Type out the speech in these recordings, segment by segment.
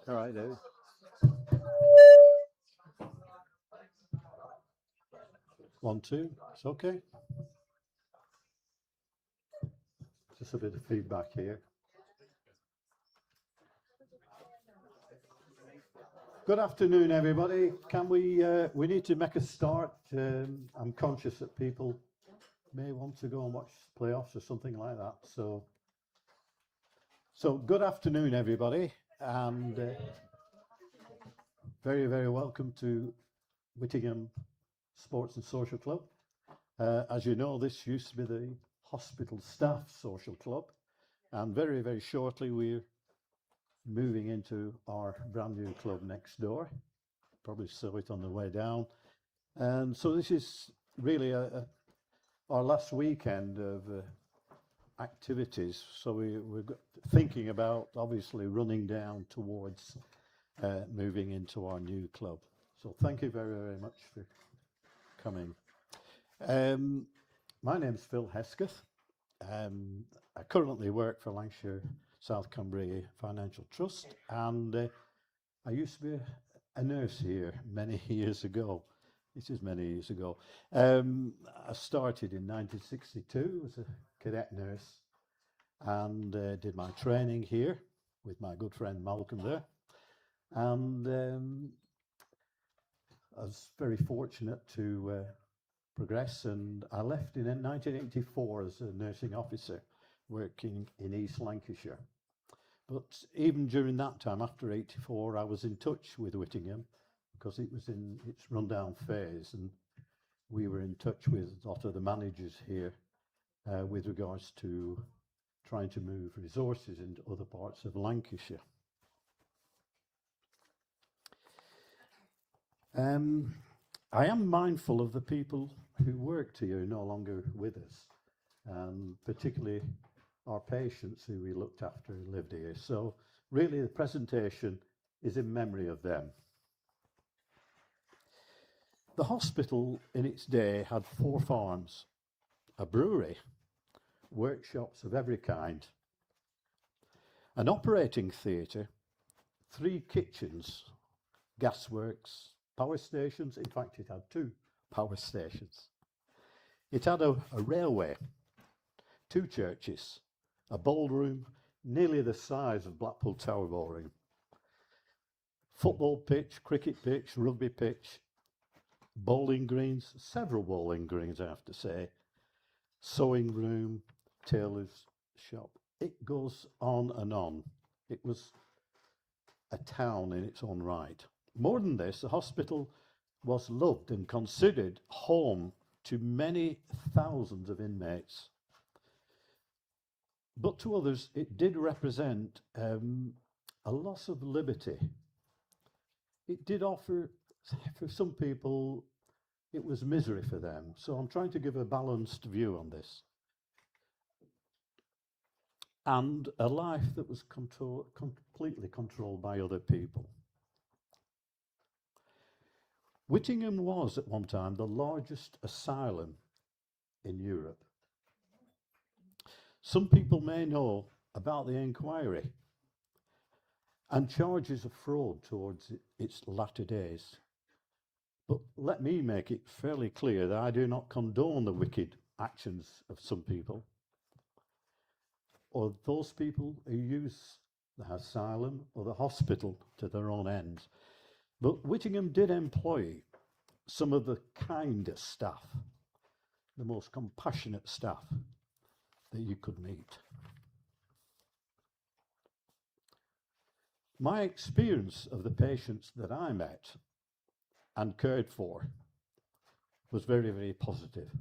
All right, David. 1, 2. It's okay. Just a bit of feedback here. Good afternoon, everybody. Can we need to make a start. I'm conscious that people may want to go and watch playoffs or something like that. So good afternoon, everybody, and very, very welcome to Whittingham Sports and Social Club. As you know, this used to be the Hospital Staff Social Club, and very, very shortly we're moving into our brand new club next door. Probably saw it on the way down. And so this is really our last weekend of activities. So we're thinking about obviously running down towards moving into our new club. So thank you very, very much for coming. My name's Phil Hesketh. I currently work for Lancashire South Cumbria Financial Trust, and I used to be a nurse here many years ago. This is many years ago. I started in 1962 as a cadet nurse and did my training here with my good friend Malcolm there. And I was very fortunate to progress, and I left in 1984 as a nursing officer working in East Lancashire. But even during that time, after 84, I was in touch with Whittingham because it was in its rundown phase, and we were in touch with a lot of the managers here with regards to trying to move resources into other parts of Lancashire. I am mindful of the people who worked here no longer with us, and particularly our patients who we looked after who lived here. So really the presentation is in memory of them. The hospital in its day had 4 farms, a brewery, workshops of every kind, an operating theatre, 3 kitchens, gasworks, power stations. In fact, it had 2 power stations. It had a railway, 2 churches, a ballroom nearly the size of Blackpool Tower Ballroom, football pitch, cricket pitch, rugby pitch, bowling greens, several bowling greens I have to say, sewing room, tailor's shop. It goes on and on. It was a town in its own right. More than this, the hospital was loved and considered home to many thousands of inmates. But to others, it did represent a loss of liberty. It did offer, for some people, it was misery for them. So I'm trying to give a balanced view on this. And a life that was completely controlled by other people. Whittingham was at one time the largest asylum in Europe. Some people may know about the inquiry and charges of fraud towards its latter days. But let me make it fairly clear that I do not condone the wicked actions of some people or those people who use the asylum or the hospital to their own ends. But Whittingham did employ some of the kindest staff, the most compassionate staff that you could meet. My experience of the patients that I met and cared for was very, very positive.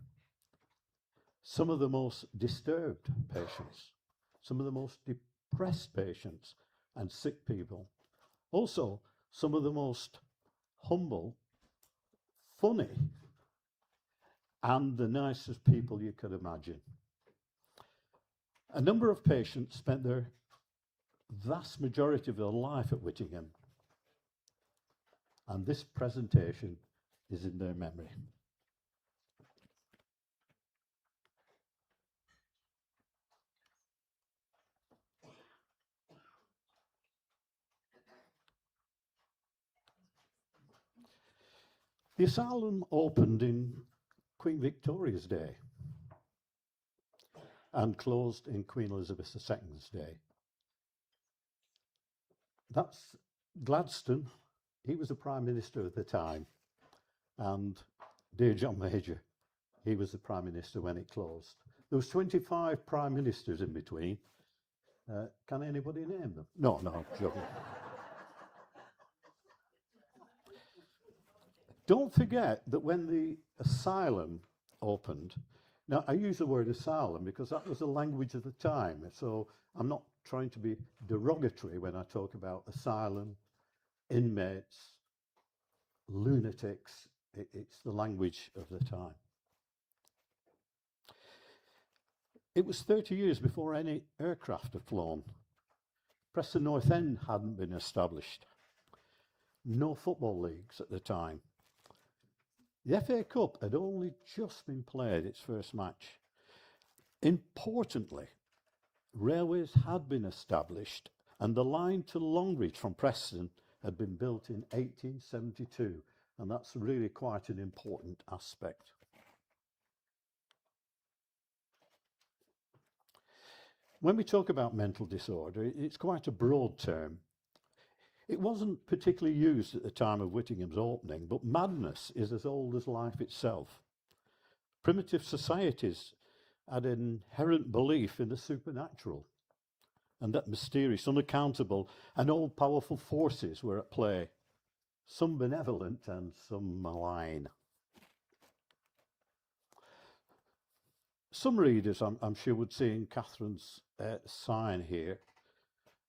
Some of the most disturbed patients, some of the most depressed patients and sick people, also some of the most humble, funny, and the nicest people you could imagine. A number of patients spent their vast majority of their life at Whittingham, and this presentation is in their memory. The asylum opened in Queen Victoria's day and closed in Queen Elizabeth II's day. That's Gladstone. He was the Prime Minister at the time, and dear John Major, he was the Prime Minister when it closed. There was 25 Prime Ministers in between. Can anybody name them? No, joking. Don't forget that when the asylum opened, now I use the word asylum because that was the language of the time, so I'm not trying to be derogatory when I talk about asylum, inmates, lunatics. It's the language of the time. It was 30 years before any aircraft had flown. Preston North End hadn't been established. No football leagues at the time. The FA Cup had only just been played its first match. Importantly, railways had been established and the line to Longreach from Preston had been built in 1872, and that's really quite an important aspect. When we talk about mental disorder, it's quite a broad term. It wasn't particularly used at the time of Whittingham's opening, but madness is as old as life itself. Primitive societies had an inherent belief in the supernatural, and that mysterious, unaccountable, and all-powerful forces were at play, some benevolent and some malign. Some readers, I'm sure, would see in Catherine's sign here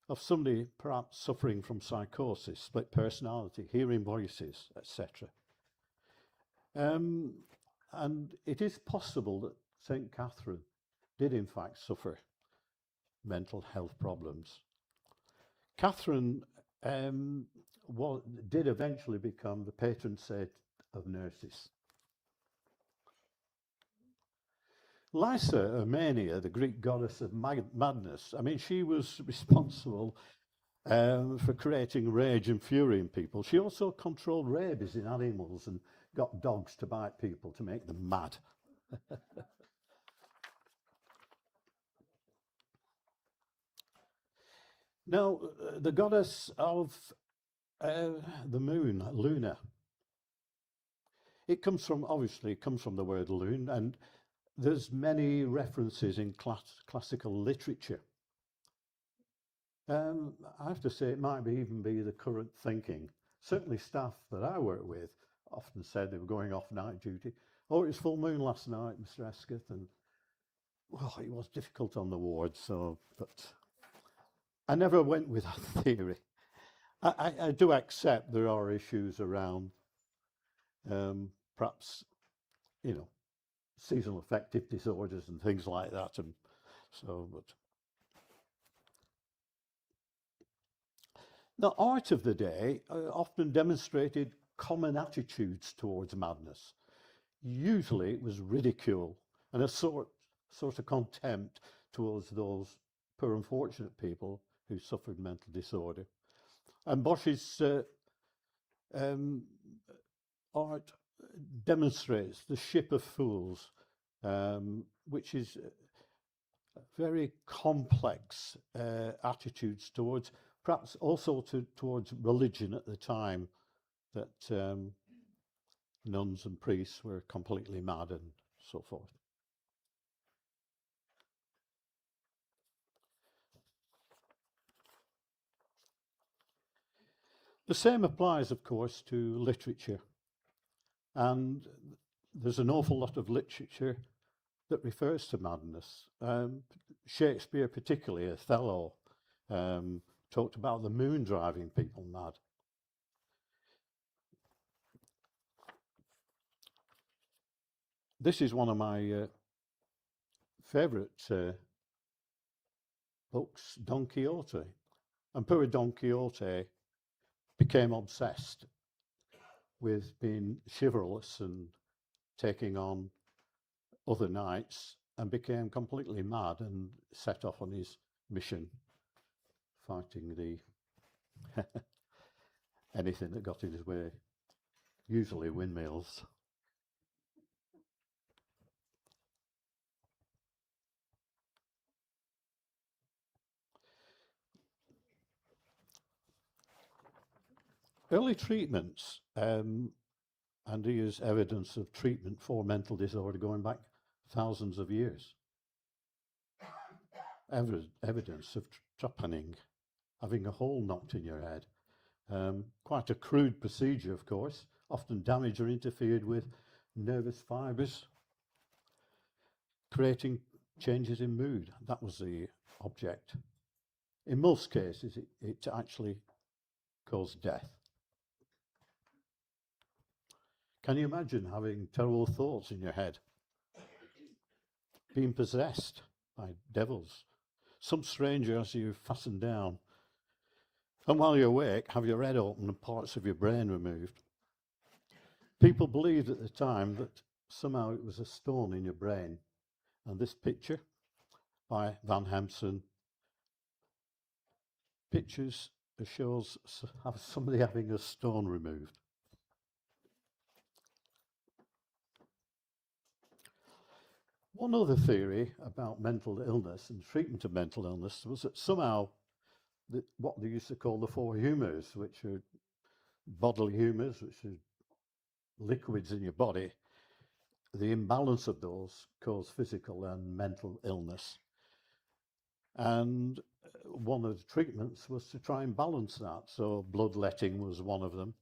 of somebody perhaps suffering from psychosis, split personality, hearing voices, etc. And it is possible that St. Catherine did in fact suffer mental health problems. Catherine did eventually become the patron saint of nurses. Lysa, or Mania, the Greek goddess of madness, I mean, she was responsible for creating rage and fury in people. She also controlled rabies in animals and got dogs to bite people to make them mad. Now, the goddess of the moon, Luna, obviously it comes from the word loon, and there's many references in classical literature. I have to say it might even be the current thinking. Certainly staff that I work with often said they were going off night duty. Oh, it was full moon last night, Mr. Hesketh, and well, it was difficult on the ward, but I never went with that theory. I do accept there are issues around perhaps, seasonal affective disorders and things like that, and so, but the art of the day often demonstrated common attitudes towards madness. Usually it was ridicule and a sort of contempt towards those poor unfortunate people who suffered mental disorder. And Bosch's art demonstrates the ship of fools, which is very complex attitudes towards, perhaps also towards religion at the time, that nuns and priests were completely mad and so forth. The same applies, of course, to literature. And there's an awful lot of literature that refers to madness. Shakespeare, particularly Othello, talked about the moon driving people mad. This is one of my favourite books, Don Quixote. And poor Don Quixote became obsessed with being chivalrous and taking on other knights, and became completely mad and set off on his mission, fighting anything that got in his way. usually windmills. Early treatments, and here's evidence of treatment for mental disorder going back thousands of years. Evidence of trepanning, having a hole knocked in your head. Quite a crude procedure, of course, often damaged or interfered with nervous fibres, creating changes in mood. That was the object. In most cases, it actually caused death. Can you imagine having terrible thoughts in your head? Being possessed by devils. Some stranger has you fastened down. And while you're awake, have your head open and parts of your brain removed. People believed at the time that somehow it was a stone in your brain. And this picture by Van Hemsen pictures shows somebody having a stone removed. One other theory about mental illness and treatment of mental illness was that somehow what they used to call the four humours, which are bodily humours, which are liquids in your body, the imbalance of those cause physical and mental illness. And one of the treatments was to try and balance that. So bloodletting was one of them.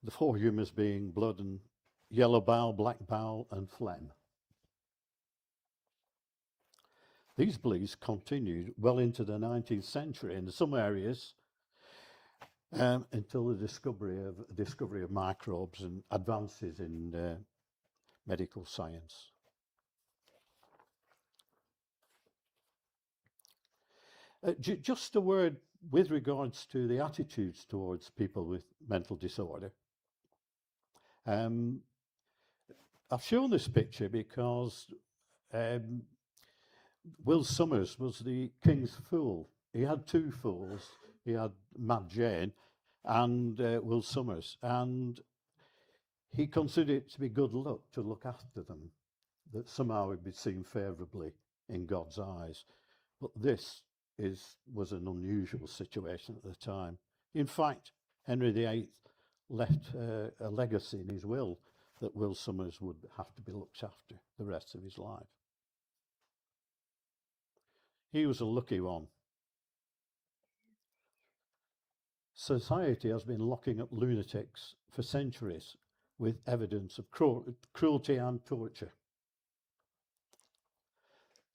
The four humours being blood and yellow bowel, black bowel, and phlegm. These beliefs continued well into the 19th century in some areas until the discovery of microbes and advances in medical science. Just a word with regards to the attitudes towards people with mental disorder. I've shown this picture because Will Summers was the king's fool. He had two fools. He had Mad Jane and Will Summers, and he considered it to be good luck to look after them, that somehow it would be seen favourably in God's eyes. But this was an unusual situation at the time. In fact, Henry VIII left a legacy in his will that Will Summers would have to be looked after the rest of his life. He was a lucky one. Society has been locking up lunatics for centuries with evidence of cruelty and torture.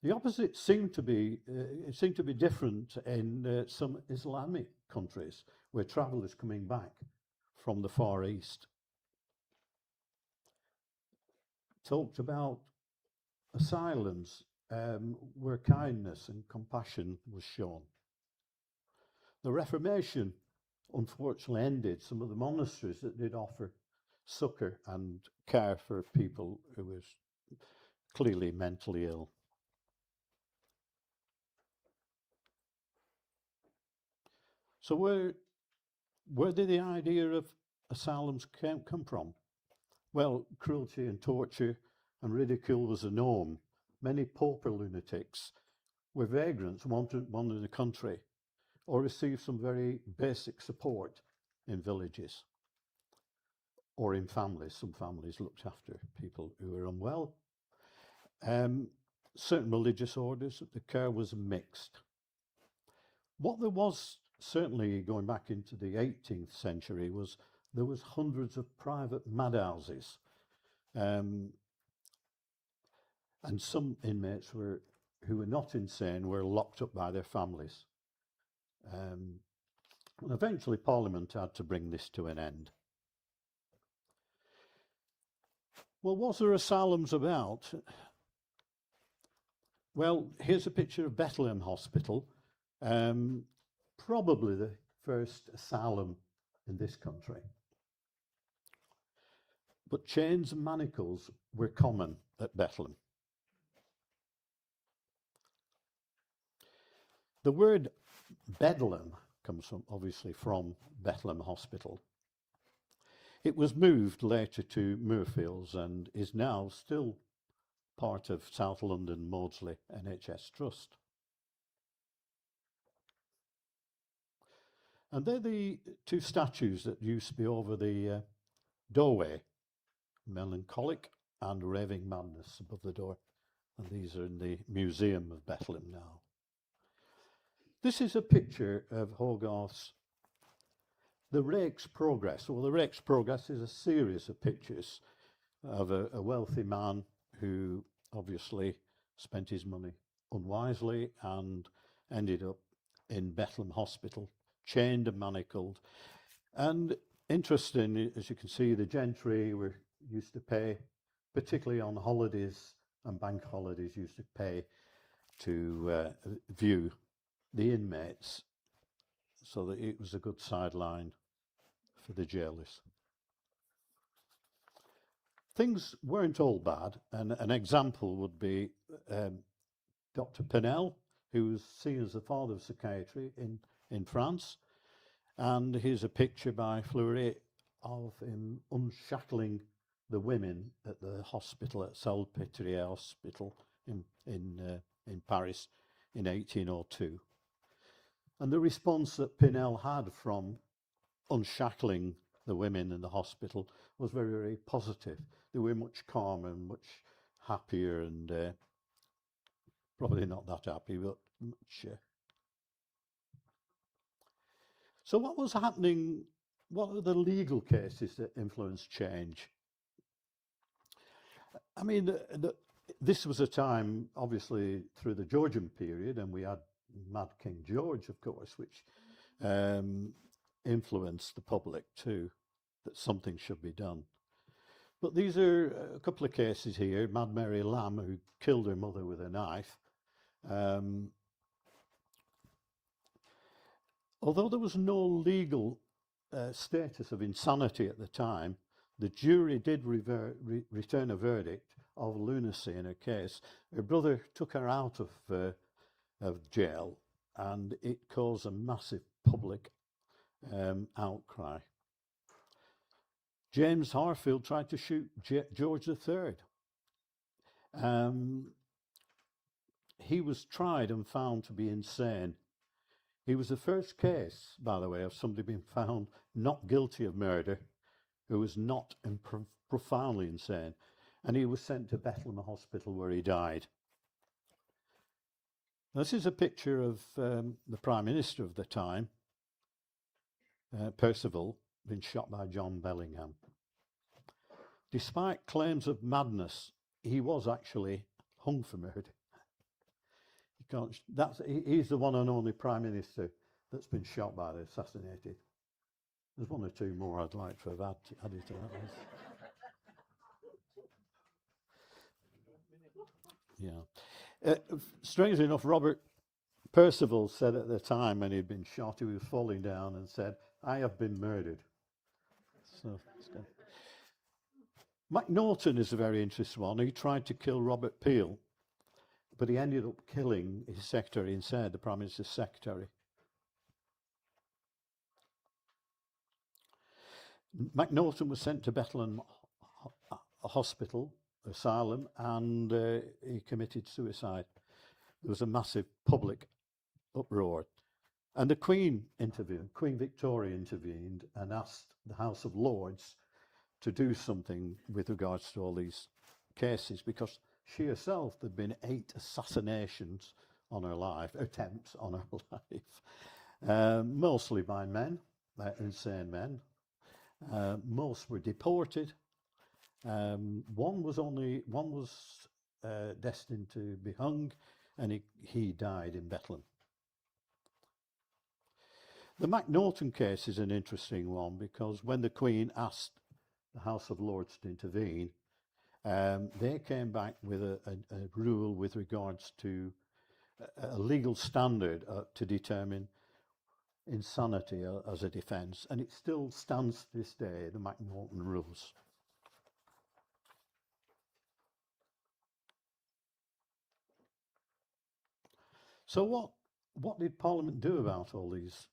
The opposite seemed to be different in some Islamic countries where travellers coming back from the Far East talked about asylums where kindness and compassion was shown. The Reformation unfortunately ended some of the monasteries that did offer succour and care for people who was clearly mentally ill. So where did the idea of asylums come from? Well, cruelty and torture and ridicule was the norm. Many pauper lunatics were vagrants, wandered the country, or received some very basic support in villages or in families. Some families looked after people who were unwell. Certain religious orders, the care was mixed. What there was, certainly going back into the 18th century, was there was hundreds of private madhouses. And some inmates who were not insane were locked up by their families. And eventually Parliament had to bring this to an end. Well, what are asylums about? Well, here's a picture of Bethlehem Hospital, probably the first asylum in this country. But chains and manacles were common at Bethlehem. The word Bedlam comes obviously from Bethlehem Hospital. It was moved later to Moorfields and is now still part of South London Maudsley NHS Trust. And they're the two statues that used to be over the doorway, Melancholic and Raving Madness above the door. And these are in the Museum of Bethlehem now. This is a picture of Hogarth's The Rake's Progress. Well, The Rake's Progress is a series of pictures of a wealthy man who obviously spent his money unwisely and ended up in Bethlehem Hospital, chained and manacled. And interesting, as you can see, the gentry were used to pay, particularly on holidays and bank holidays, used to pay to view the inmates, so that it was a good sideline for the jailers. Things weren't all bad, and an example would be Dr. Pinel, who was seen as the father of psychiatry in France. And here's a picture by Fleury of him unshackling the women at the hospital, at Salpêtrière Hospital in Paris in 1802. And the response that Pinel had from unshackling the women in the hospital was very, very positive. They were much calmer and much happier, and probably not that happy, but much. So what was happening? What were the legal cases that influenced change? I mean, this was a time, obviously, through the Georgian period, and we had Mad King George, of course, which influenced the public too, that something should be done. But these are a couple of cases here. Mad Mary Lamb, who killed her mother with a knife. Although there was no legal status of insanity at the time, the jury did return a verdict of lunacy in her case. Her brother took her out of jail, and it caused a massive public outcry. James Harfield tried to shoot George III. He was tried and found to be insane. He was the first case, by the way, of somebody being found not guilty of murder who was not profoundly insane. And he was sent to Bethlehem Hospital, where he died. This is a picture of the Prime Minister of the time, Percival, being shot by John Bellingham. Despite claims of madness, he was actually hung for murder. He's the one and only Prime Minister that's been shot by the assassinated. There's one or two more I'd like to have added to that list. Yeah. Strangely enough, Robert Percival said at the time when he'd been shot, he was falling down and said, "I have been murdered." So it's good. Macnaghten is a very interesting one. He tried to kill Robert Peel, but he ended up killing his secretary instead, the Prime Minister's secretary. Macnaghten was sent to Bethlehem Hospital, asylum, and he committed suicide. There was a massive public uproar. And the Queen intervened, Queen Victoria intervened and asked the House of Lords to do something with regards to all these cases, because she herself, there'd been 8 assassinations on her life, attempts on her life, mostly by men, insane men. Most were deported. One was destined to be hung, and he died in Bethlehem. The Macnaghten case is an interesting one, because when the Queen asked the House of Lords to intervene, they came back with a rule with regards to a legal standard to determine insanity as a defence, and it still stands to this day, the Macnaghten rules. So what did Parliament do about all these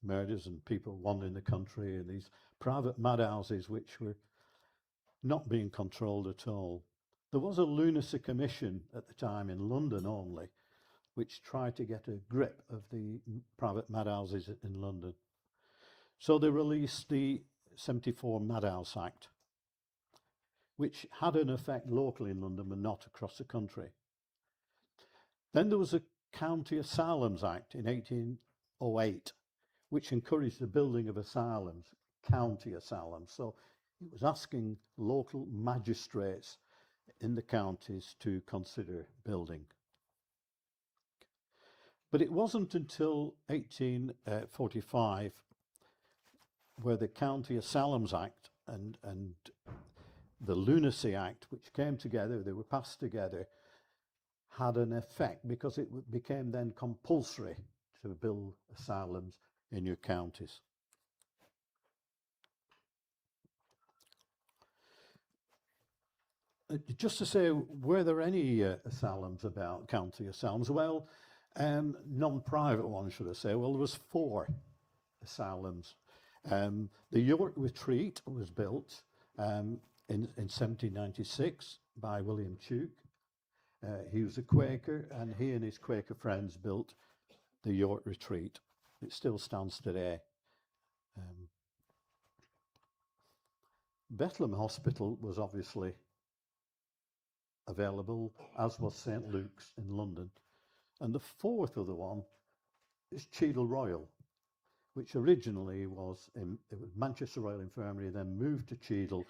murders and people wandering the country and these private madhouses which were not being controlled at all? There was a lunacy commission at the time in London only, which tried to get a grip of the private madhouses in London. So they released the 74 Madhouse Act, which had an effect locally in London but not across the country. Then there was a County Asylums Act in 1808, which encouraged the building of asylums, county asylums. So it was asking local magistrates in the counties to consider building. But it wasn't until 1845 where the County Asylums Act and the Lunacy Act, which came together, they were passed together, had an effect, because it became then compulsory to build asylums in your counties. Just to say, were there any asylums about, county asylums? Well, non-private ones, should I say. Well, there was 4 asylums. The York Retreat was built in 1796 by William Tuke. He was a Quaker, and he and his Quaker friends built the York Retreat. It still stands today. Bethlehem Hospital was obviously available, as was St Luke's in London. And the 4th other one is Cheadle Royal, which originally was Manchester Royal Infirmary, then moved to Cheadle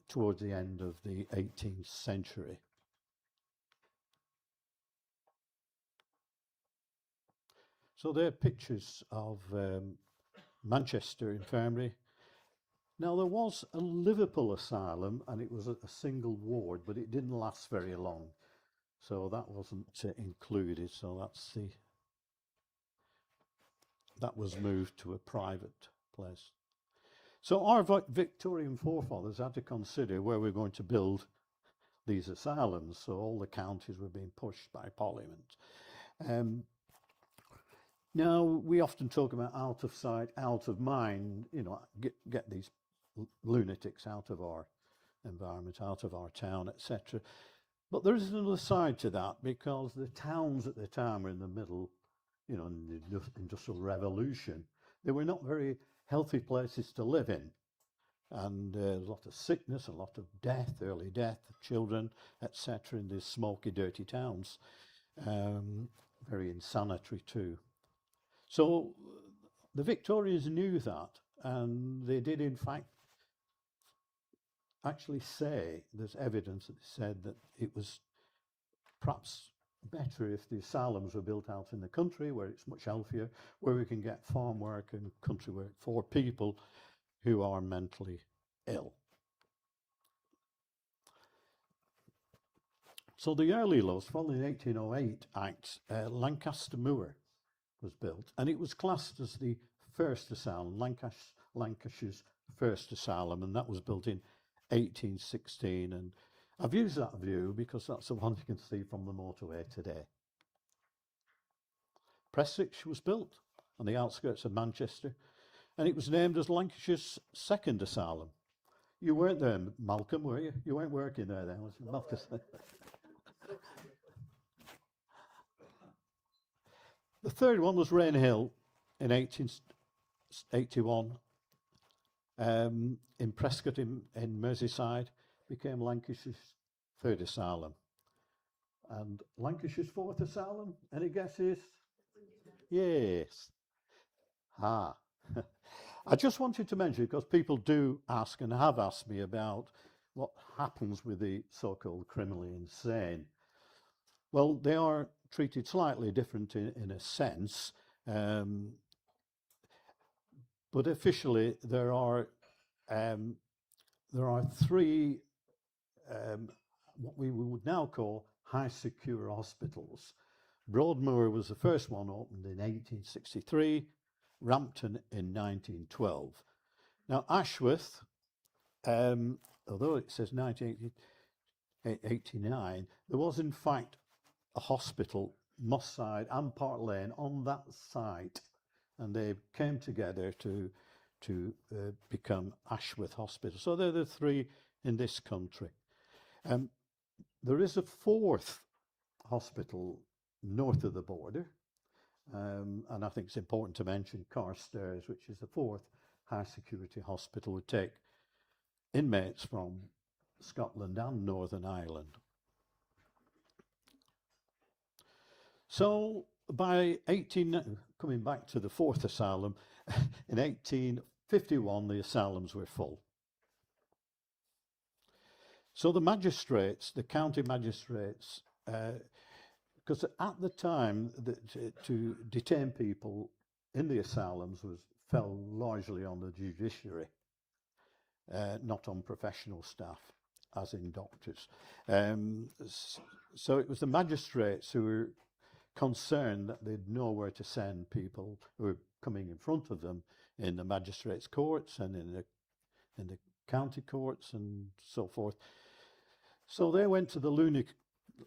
towards the end of the 18th century. So there are pictures of Manchester Infirmary. Now, there was a Liverpool asylum, and it was a single ward, but it didn't last very long. So that wasn't included. So that was moved to a private place. So our Victorian forefathers had to consider where we're going to build these asylums. So all the counties were being pushed by Parliament. Now, we often talk about out of sight, out of mind, get these lunatics out of our environment, out of our town, etc. But there is another side to that, because the towns at the time were in the middle, in the Industrial Revolution. They were not very healthy places to live in. And a lot of sickness, a lot of death, early death of children, etc. in these smoky, dirty towns. Very insanitary too. So the Victorians knew that, and they did in fact actually say, there's evidence that said that it was perhaps better if the asylums were built out in the country, where it's much healthier, where we can get farm work and country work for people who are mentally ill. So the early laws, following the 1808 Act, Lancaster Moor was built, and it was classed as the first asylum, Lancashire's first asylum, and that was built in 1816. And I've used that view because that's the one you can see from the motorway today. Prestwich was built on the outskirts of Manchester, and it was named as Lancashire's second asylum. You weren't there, Malcolm, were you? You weren't working there then, was it, Malcolm? The third one was Rainhill in 1881. In Prescott in Merseyside, became Lancashire's third asylum. And Lancashire's fourth asylum, any guesses? Yes. I just wanted to mention, because people do ask and have asked me about what happens with the so-called criminally insane. Well, they are treated slightly different in a sense, but officially there are 3 what we would now call high secure hospitals. Broadmoor was the first one, opened in 1863, Rampton in 1912. Now Ashworth, although it says 1989, there was in fact a hospital Moss Side and Park Lane on that site, and they came together to become Ashworth Hospital. So they're the three in this country. There is a fourth hospital north of the border, and I think it's important to mention Carstairs, which is the fourth high security hospital, would take inmates from Scotland and Northern Ireland. So coming back to the fourth asylum, in 1851 the asylums were full. So the magistrates, the county magistrates, because at the time to detain people in the asylums fell largely on the judiciary, not on professional staff, as in doctors. So it was the magistrates who were concerned that they'd nowhere to send people who were coming in front of them in the magistrates' courts and in the county courts and so forth. So they went to the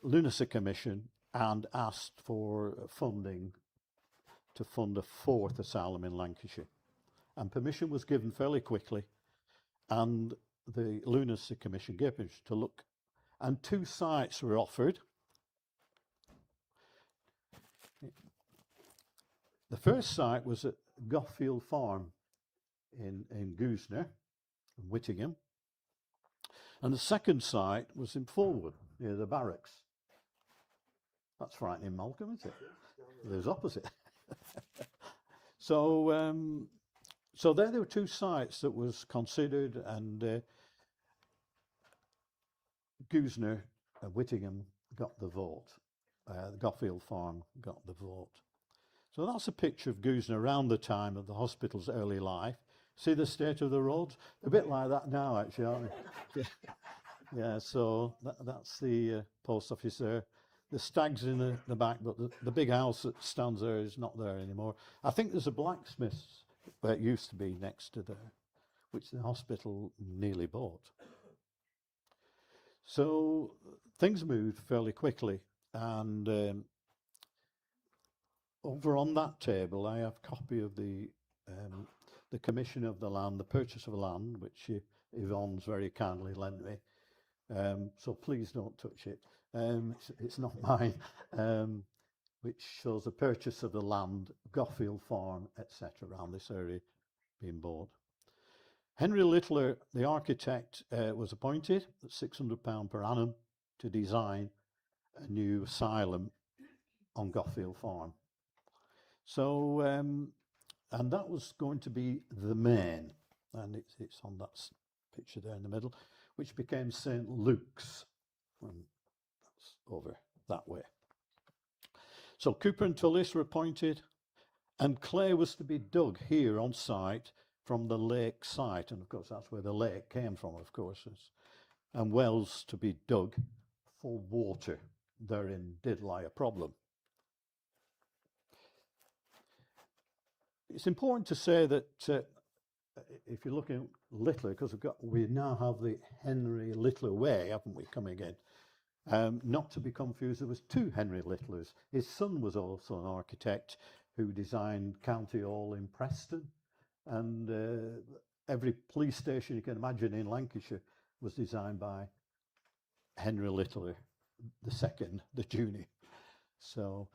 Lunacy Commission and asked for funding to fund a fourth asylum in Lancashire. And permission was given fairly quickly, and the Lunacy Commission gave permission to look, and 2 sites were offered. The first site was at Goffield Farm in Goosnarr, in Whittingham. And the second site was in Fulwood, near the barracks. That's frightening, Malcolm, isn't it? There's opposite. So there were 2 sites that was considered, and Goosnarr and Whittingham got the vote. Goffield Farm got the vote. So that's a picture of Goosnarr around the time of the hospital's early life. See the state of the roads? A bit like that now, actually, aren't they? Yeah, so that's the post office there. The stag's in the back, but the big house that stands there is not there anymore. I think there's a blacksmith's where it used to be next to there, which the hospital nearly bought. So things moved fairly quickly, and over on that table I have a copy of the commission of the land, the purchase of land, which Yvonne's very kindly lent me. So please don't touch it. It's not mine. Which shows the purchase of the land, Goffield Farm, etc., around this area being bought. Henry Littler, the architect, was appointed at £600 per annum to design a new asylum on Goffield Farm. So, and that was going to be the main, and it's on that picture there in the middle, which became St. Luke's, and that's over that way. So Cooper and Tullis were appointed, and clay was to be dug here on site from the lake site, and of course that's where the lake came from, of course, and wells to be dug for water. Therein did lie a problem. It's important to say that if you're looking at Littler, because we now have the Henry Littler Way, haven't we, coming in? Not to be confused, there was 2 Henry Littlers. His son was also an architect who designed County Hall in Preston, and every police station you can imagine in Lancashire was designed by Henry Littler II, the junior. So,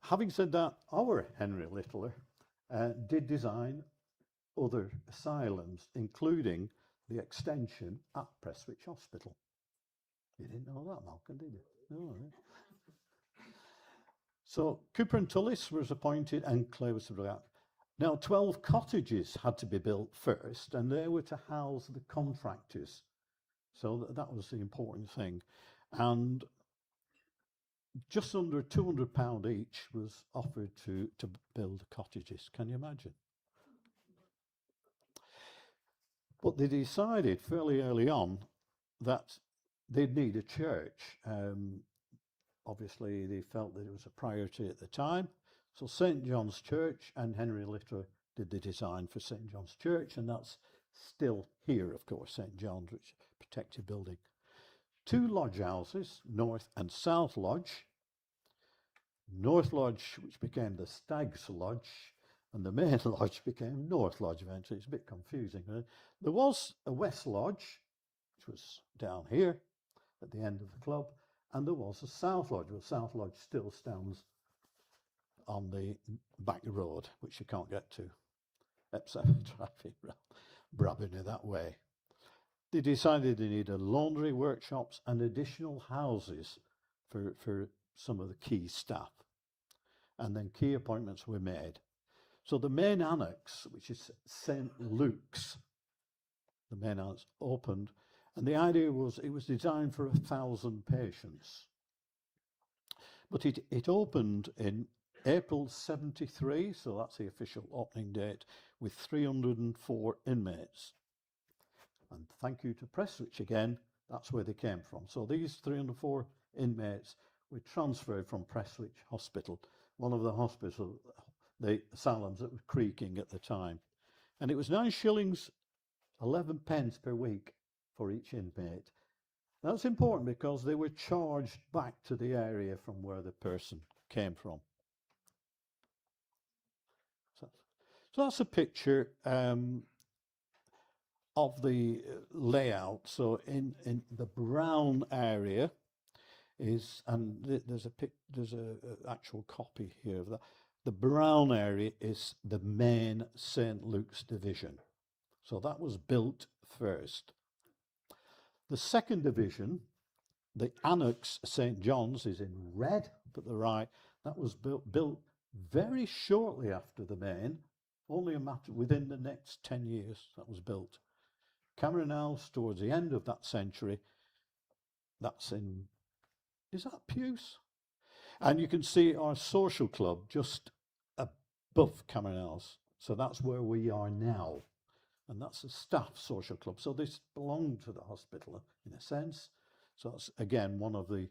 having said that, our Henry Littler did design other asylums, including the extension at Prestwich Hospital. You didn't know that, Malcolm, did you? No, right? So Cooper and Tullis was appointed, and clay was to be out. Now 12 cottages had to be built first, and they were to house the contractors. So that was the important thing. And just under £200 each was offered to build the cottages. Can you imagine? But they decided fairly early on that they'd need a church. Obviously, they felt that it was a priority at the time. So St. John's Church, and Henry Littler did the design for St. John's Church, and that's still here, of course, St. John's, which is a protected building. 2 lodge houses, North and South Lodge, North Lodge, which became the Stag's Lodge, and the main lodge became North Lodge eventually. It's a bit confusing. There was a West Lodge, which was down here at the end of the club, and there was a South Lodge. Well, South Lodge still stands on the back road, which you can't get to, except for traffic Brabini that way. They decided they needed laundry, workshops, and additional houses for some of the key staff. And then key appointments were made. So the main annex, which is St. Luke's, the main annex opened, and the idea was it was designed for 1,000 patients. But it opened in April 73, so that's the official opening date, with 304 inmates. And thank you to Prestwich again, that's where they came from. So these 304 inmates were transferred from Prestwich Hospital, one of the hospitals, the asylums that were creaking at the time. And it was 9 shillings, 11 pence per week for each inmate. That's important because they were charged back to the area from where the person came from. So that's a picture of the layout. So in the brown area is, and there's a actual copy here of that. The brown area is the main St. Luke's division. So that was built first. The second division, the annex St. John's, is in red up at the right. That was built very shortly after the main, only a matter within the next 10 years that was built. Cameron House towards the end of that century, that's in, is that Puce? And you can see our social club just above Cameron House. So that's where we are now. And that's a staff social club. So this belonged to the hospital in a sense. So that's again one of the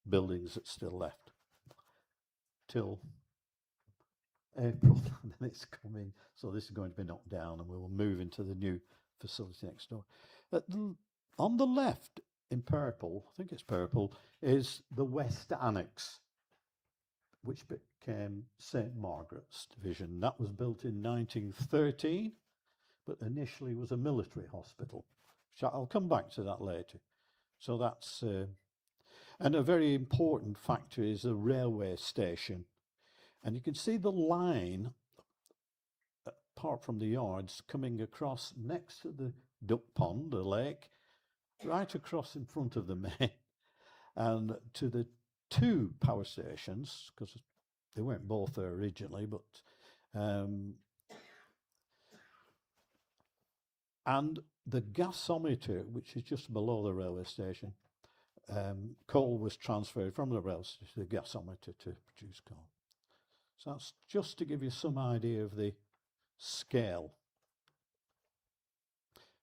buildings that's still left till April, and then it's coming. So this is going to be knocked down and we will move into the new facility next door. On the left in purple, I think it's purple, is the West Annex, which became St. Margaret's Division. That was built in 1913, but initially was a military hospital. I'll come back to that later. So that's, and a very important factor is the railway station. And you can see the line, apart from the yards, coming across next to the duck pond, the lake, right across in front of the main, and to the 2 power stations, because they weren't both there originally, but and the gasometer, which is just below the railway station. Coal was transferred from the rail station to the gasometer to produce coal. So that's just to give you some idea of the scale.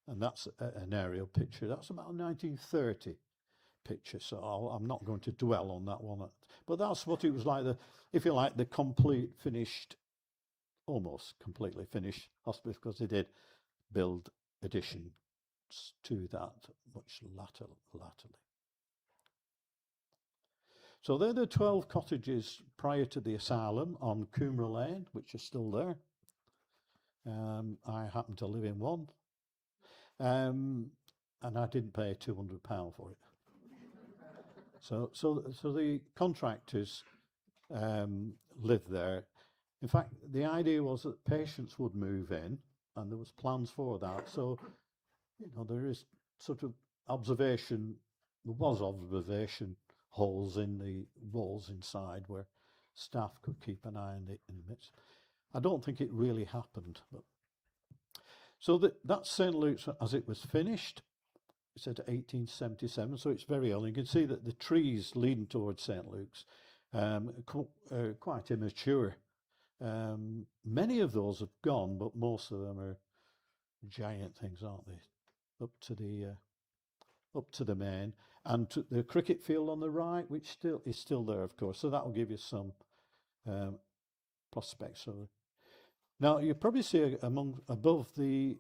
And that's an aerial picture. That's about a 1930 picture, so I'm not going to dwell on that one. But that's what it was like, if you like, the complete finished, almost completely finished hospital, because they did build additions to that much latterly. So they're the 12 cottages prior to the asylum on Coomera Lane, which are still there. I happen to live in one. And I didn't pay £200 for it. So the contractors lived there. In fact, the idea was that patients would move in, and there was plans for that. So, you know, there is sort of observation. There was observation holes in the walls inside where staff could keep an eye on the inmates. I don't think it really happened. But so that's St. Luke's as it was finished. It said 1877, so it's very old. You can see that the trees leading towards St. Luke's are quite immature. Many of those have gone, but most of them are giant things, aren't they? Up to the main, and to the cricket field on the right, which is still there, of course. So that will give you some prospects of it. Now you probably see above the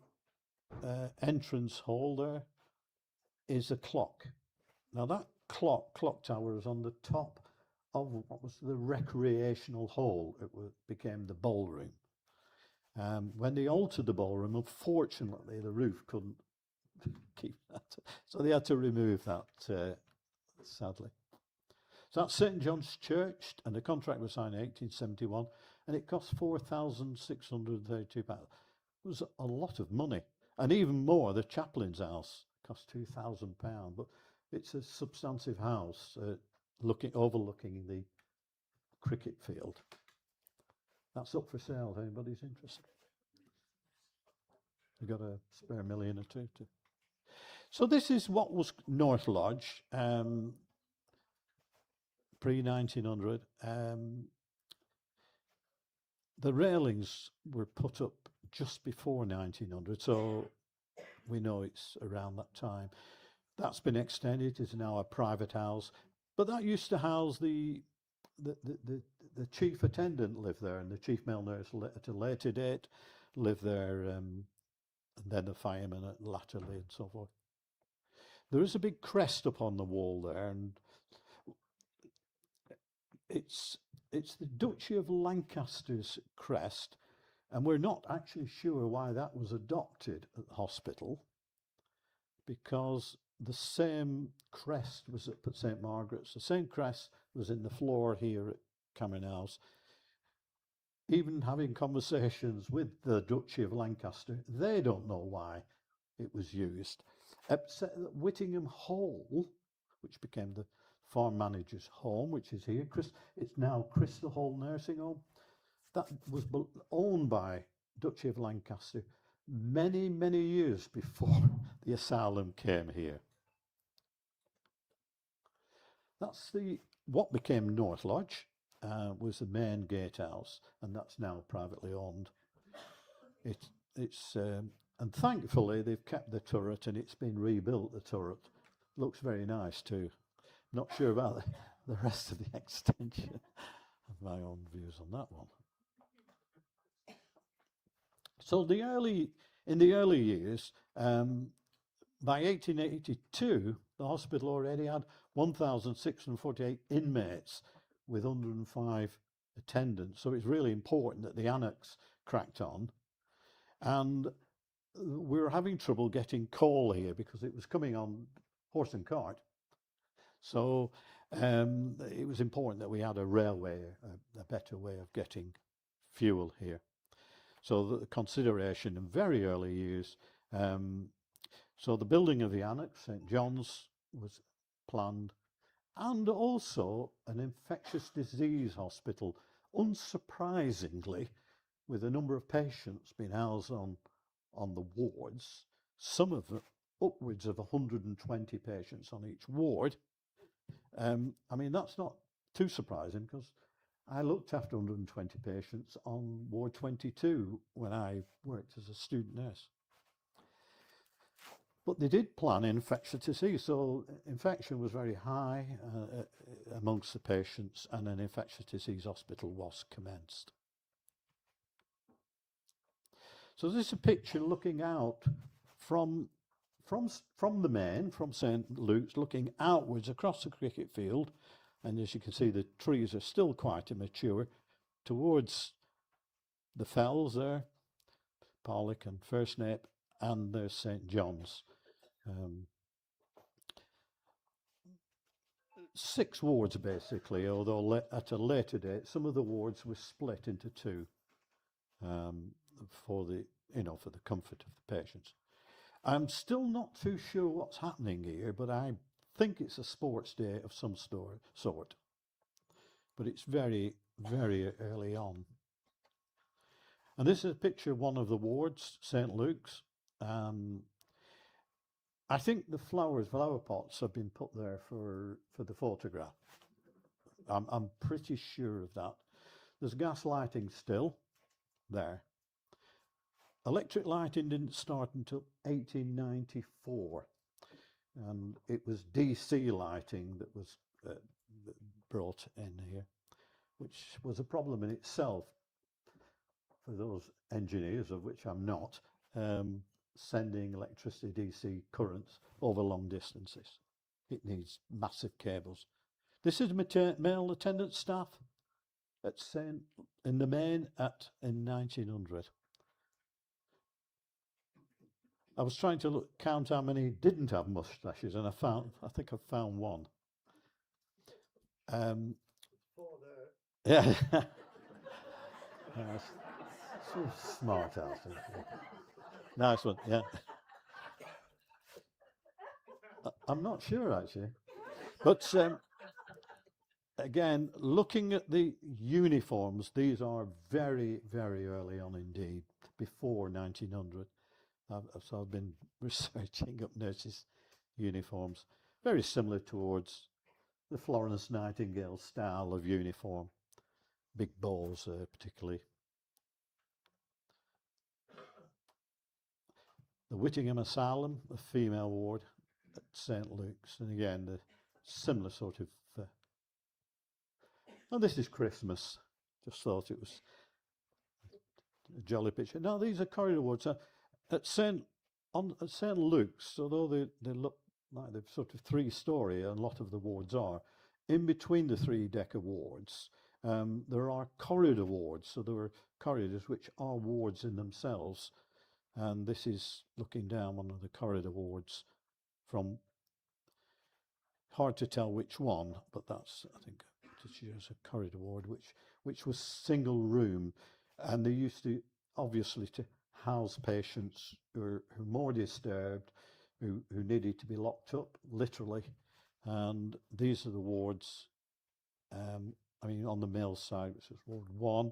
entrance hall there is a clock. Now that clock tower is on the top of what was the recreational hall. It became the ballroom. When they altered the ballroom, unfortunately, the roof couldn't keep that, so they had to remove that, sadly. So that's St John's Church, and the contract was signed in 1871, and it cost £4,632. It was a lot of money, and even more, the chaplain's house cost £2,000, but it's a substantive house, overlooking the cricket field. That's up for sale if anybody's interested. You've got a spare million or two. So this is what was North Lodge, pre-1900. The railings were put up just before 1900, so we know it's around that time. That's been extended. It's now a private house, but that used to house the chief attendant lived there, and the chief male nurse at a later date lived there, and then the firemen latterly and so forth. There is a big crest up on the wall there, and it's the Duchy of Lancaster's crest, and we're not actually sure why that was adopted at the hospital, because the same crest was at St Margaret's. The same crest was in the floor here at Cameron House. Even having conversations with the Duchy of Lancaster, they don't know why it was used. Except that Whittingham Hall, which became the farm manager's home, which is here, it's now Crystal Hall Nursing Home, that was owned by Duchy of Lancaster many, many years before the asylum came here. That's what became North Lodge, was the main gatehouse, and that's now privately owned. And thankfully they've kept the turret, and it's been rebuilt. The turret looks very nice too. Not sure about the rest of the extension. I have my own views on that one. So in the early years, by 1882, the hospital already had 1,648 inmates with 105 attendants. So it's really important that the annex cracked on. And we were having trouble getting coal here because it was coming on horse and cart. So it was important that we had a railway, a better way of getting fuel here. So the consideration in very early years, so the building of the annex, St John's, was planned, and also an infectious disease hospital, unsurprisingly, with a number of patients being housed on the wards, some of them upwards of 120 patients on each ward. I mean, that's not too surprising, because I looked after 120 patients on Ward 22 when I worked as a student nurse. But they did plan infectious disease, so infection was very high amongst the patients, and an infectious disease hospital was commenced. So this is a picture looking out from the main, from St Luke's, looking outwards across the cricket field, and as you can see, the trees are still quite immature, towards the fells there, Pollock and Firstnape, and there's St John's. 6 wards basically, although at a later date some of the wards were split into 2 for the comfort of the patients. I'm still not too sure what's happening here, but I think it's a sports day of some sort. But it's very, very early on. And this is a picture of one of the wards, St Luke's. I think the flower pots have been put there for the photograph. I'm pretty sure of that. There's gas lighting still there. Electric lighting didn't start until 1894, and it was DC lighting that was brought in here, which was a problem in itself for those engineers, of which I'm not, sending electricity DC currents over long distances. It needs massive cables This is male attendant staff at St. in the main in 1900. I was trying to count how many didn't have moustaches, and I think I found one. Yeah. So smart, Alison. Nice one, yeah. I'm not sure actually, but again, looking at the uniforms, these are very, very early on indeed, before 1900. So I've been researching up nurses' uniforms, very similar towards the Florence Nightingale style of uniform, big bows particularly. The Whittingham Asylum, a female ward at St. Luke's, and again, the similar sort of. And this is Christmas. Just thought it was a jolly picture. Now these are corridor wards at St. Luke's. Although they look like they're sort of three-storey, and a lot of the wards are. In between the three-decker wards, there are corridor wards. So there are corridors which are wards in themselves. And this is looking down one of the corridor wards from, hard to tell which one, but that's, I think, just a corridor ward, which was single room. And they used to, obviously, to house patients who are more disturbed, who needed to be locked up, literally. And these are the wards, I mean, on the male side, which is Ward 1,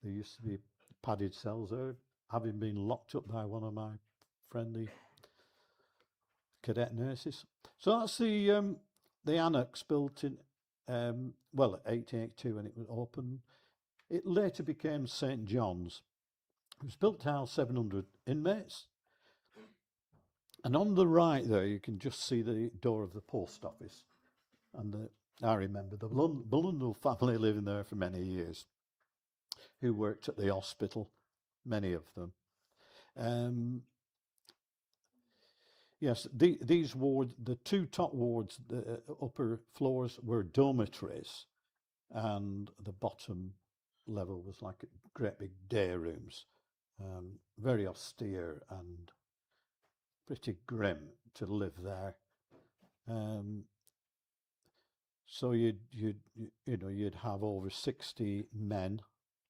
there used to be padded cells there, having been locked up by one of my friendly cadet nurses. So that's the annex built in, 1882 when it was opened. It later became St. John's. It was built to house 700 inmates. And on the right there, you can just see the door of the post office. And I remember the Blundell family living there for many years, who worked at the hospital, many of them. Yes, these wards, the two top wards, the upper floors were dormitories, and the bottom level was like great big day rooms, very austere and pretty grim to live there. So you'd have over 60 men,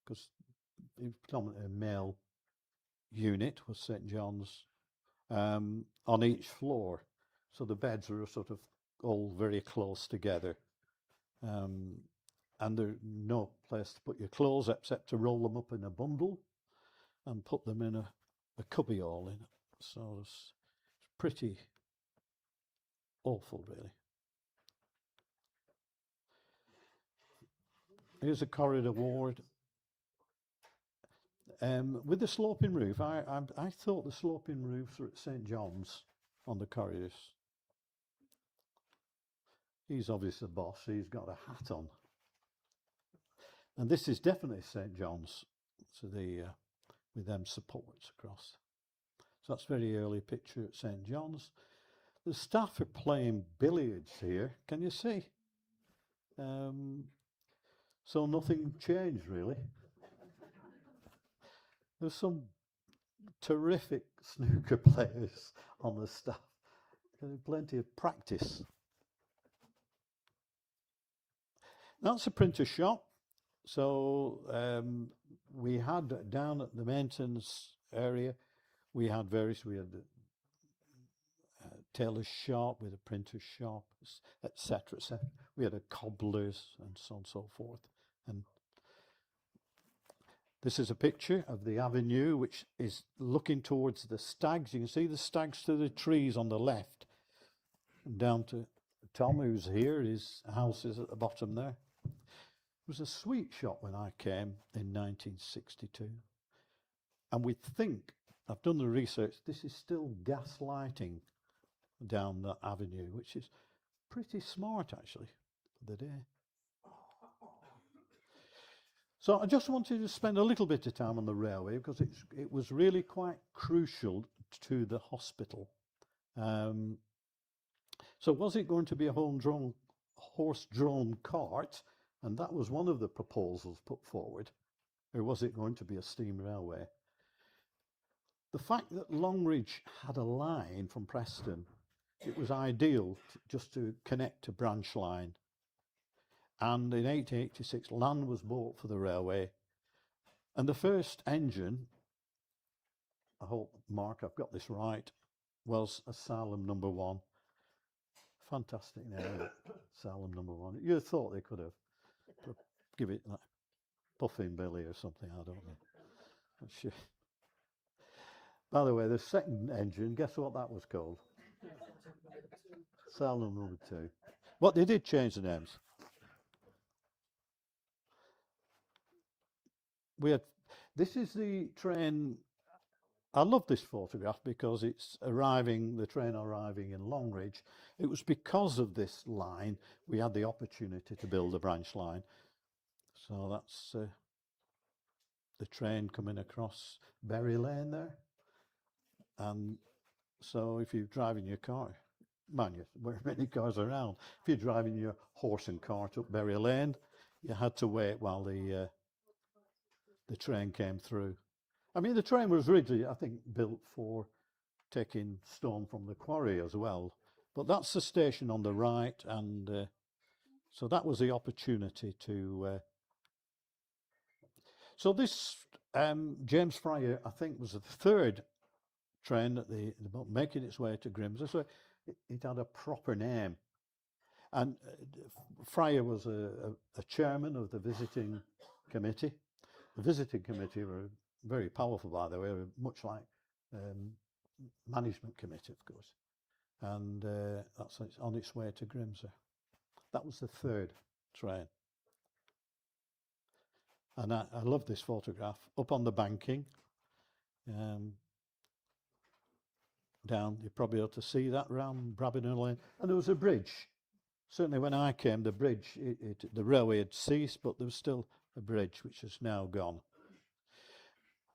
because it was predominantly a male unit was St. John's, on each floor. So the beds were sort of all very close together. And there's no place to put your clothes except to roll them up in a bundle and put them in a cubbyhole in it. So it's pretty awful, really. Here's a corridor ward. With the sloping roof, I thought the sloping roofs were at St. John's on the corridors. He's obviously the boss, he's got a hat on. And this is definitely St. John's, so with them supports across. So that's a very early picture at St. John's. The staff are playing billiards here, can you see? So nothing changed really. There's some terrific snooker players on the staff. There's plenty of practice. That's a printer shop. So we had down at the maintenance area, we had the tailor's shop with a printer's shop, etc. We had a cobbler's and so on and so forth. And this is a picture of the avenue, which is looking towards the stags. You can see the stags through the trees on the left. And down to Tom, who's here, his house is at the bottom there. It was a sweet shop when I came in 1962. And we think, I've done the research, this is still gas lighting down that avenue, which is pretty smart actually for the day. So I just wanted to spend a little bit of time on the railway because it was really quite crucial to the hospital. So was it going to be a horse-drawn cart, and that was one of the proposals put forward, or was it going to be a steam railway? The fact that Longridge had a line from Preston, it was ideal just to connect a branch line. And in 1886, land was bought for the railway, and the first engine, I hope, Mark, I've got this right, was a Salem number 1. Fantastic name, Salem number 1. You'd thought they could have give it like Puffin Billy or something, I don't know. By the way, the second engine, guess what that was called? Salem number 2. What, they did change the names. This is the train. I love this photograph because it's the train arriving in Longridge. It was because of this line we had the opportunity to build a branch line. So that's the train coming across Berry Lane there. And so if you're driving your car, mind you, there weren't many cars around. If you're driving your horse and cart up Berry Lane, you had to wait while the train came through. I mean, the train was originally, I think, built for taking stone from the quarry as well. But that's the station on the right, and so that was the opportunity to... So this James Fryer, I think, was the third train that making its way to Grimsby. So it had a proper name. And Fryer was a chairman of the visiting committee. The visiting committee were very powerful, by the way, much like management committee, of course. And that's on its way to Grimsby. That was the third train. And I love this photograph. Up on the banking, down, you're probably able to see that round Brabinell Lane. And there was a bridge. Certainly when I came, the bridge, the railway had ceased, but there was still a bridge, which is now gone.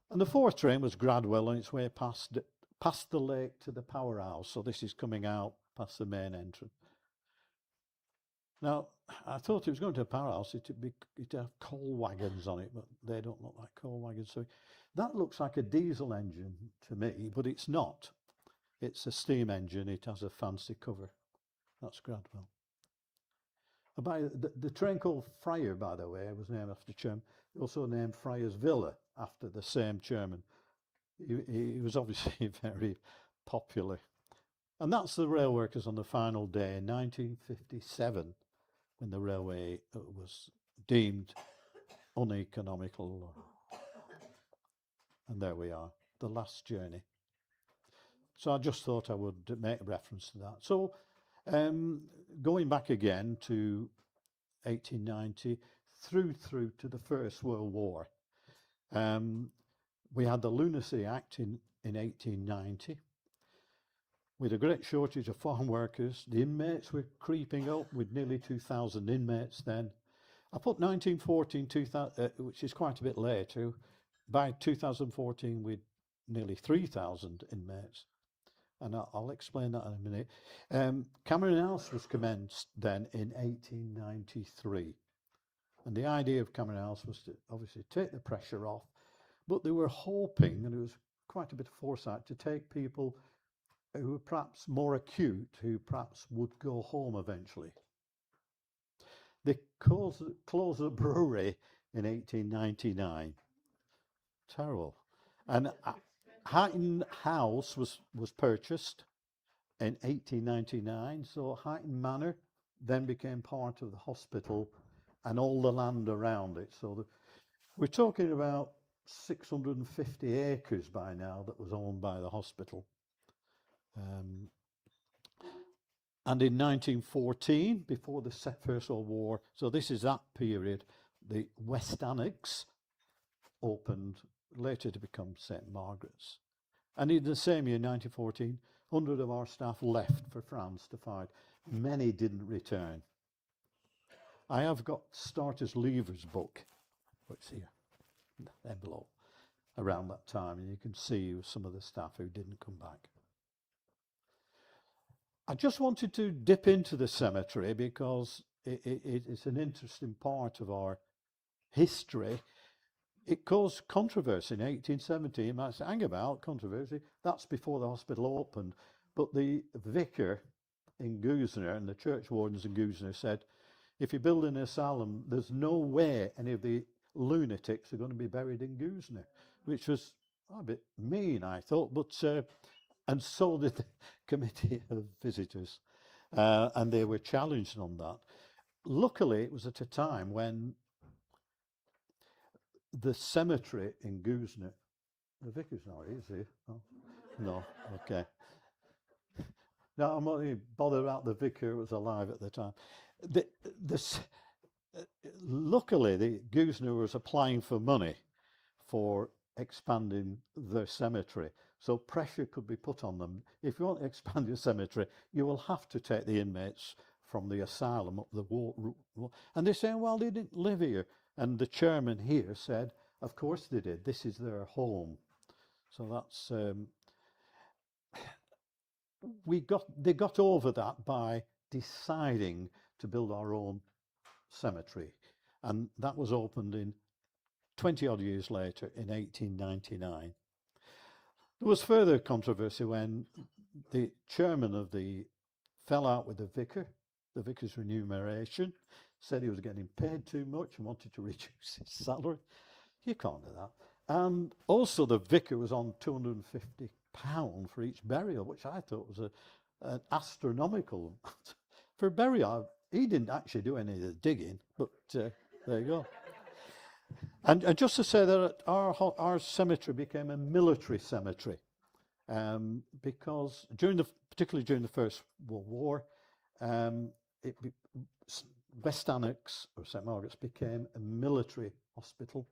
And the fourth train was Gradwell on its way past the lake to the powerhouse. So this is coming out past the main entrance. Now, I thought it was going to a powerhouse. It'd have coal wagons on it, but they don't look like coal wagons. So that looks like a diesel engine to me, but it's not. It's a steam engine. It has a fancy cover. That's Gradwell. The train called Fryer, by the way, was named after chairman. Also named Fryer's Villa after the same chairman. He was obviously very popular. And that's the rail workers on the final day in 1957, when the railway was deemed uneconomical. And there we are, the last journey. So I just thought I would make reference to that. So going back again to 1890 through to the First World War, we had the Lunacy Act in 1890. With a great shortage of farm workers, the inmates were creeping up with nearly 2,000 inmates then. I put 1914, 2000, which is quite a bit later. By 2014, with nearly 3,000 inmates. And I'll explain that in a minute. Cameron House was commenced then in 1893. And the idea of Cameron House was to obviously take the pressure off, but they were hoping, and it was quite a bit of foresight, to take people who were perhaps more acute, who perhaps would go home eventually. They closed the brewery in 1899. Terrible. And Highton House was purchased in 1899, so Highton Manor then became part of the hospital and all the land around it. So we're talking about 650 acres by now that was owned by the hospital. And in 1914, before the First World War, so this is that period, the West Annex opened, later to become St. Margaret's. And in the same year, 1914, 100 of our staff left for France to fight. Many didn't return. I have got Starters Leavers book, which is here, the envelope, around that time, and you can see some of the staff who didn't come back. I just wanted to dip into the cemetery because it's an interesting part of our history. It caused controversy in 1870. You might say, hang about, controversy. That's before the hospital opened. But the vicar in Goosner and the church wardens in Goosner said, if you build an asylum, there's no way any of the lunatics are going to be buried in Goosner, which was a bit mean, I thought. But and so did the committee of visitors, and they were challenged on that. Luckily, it was at a time when the cemetery in Goosner, the vicar's not here, is he? Oh, no, okay. No, I'm not even bothered about the vicar who was alive at the time. The, this, luckily, the Goosner was applying for money for expanding their cemetery. So pressure could be put on them. If you want to expand your cemetery, you will have to take the inmates from the asylum up the wall. And they're saying, well, they didn't live here. And the chairman here said, of course they did. This is their home. So that's, they got over that by deciding to build our own cemetery. And that was opened in 20 odd years later in 1899. There was further controversy when the chairman of the fell out with the vicar's remuneration, said he was getting paid too much and wanted to reduce his salary. You can't do that. And also the vicar was on £250 for each burial, which I thought was an astronomical for burial. He didn't actually do any of the digging, but there you go. And just to say that our cemetery became a military cemetery, because particularly during the First World War, West Annex or St Margaret's became a military hospital,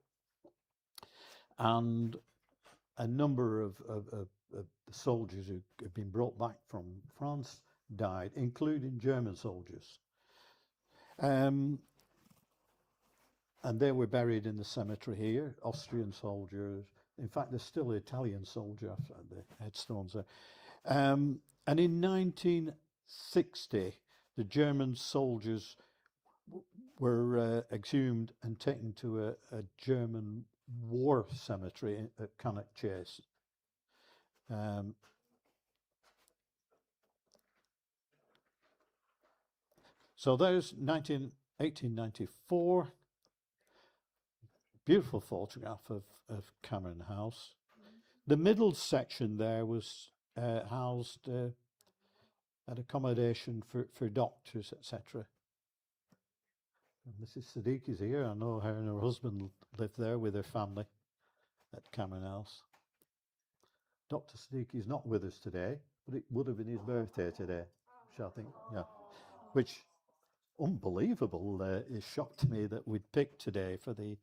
and a number of the soldiers who had been brought back from France died, including German soldiers. And they were buried in the cemetery here, Austrian soldiers. In fact, there's still an Italian soldier, the headstones there. And in 1960, the German soldiers were exhumed and taken to a German war cemetery at Cannock Chase. So there's 1894. Beautiful photograph of Cameron House. The middle section there was housed at accommodation for doctors, etc. And Mrs. Siddiqui's here. I know her and her husband lived there with their family at Cameron House. Dr. Siddiqui's not with us today, but it would have been his birthday today, which I think, yeah. Which, unbelievable, it shocked me that we'd picked today for the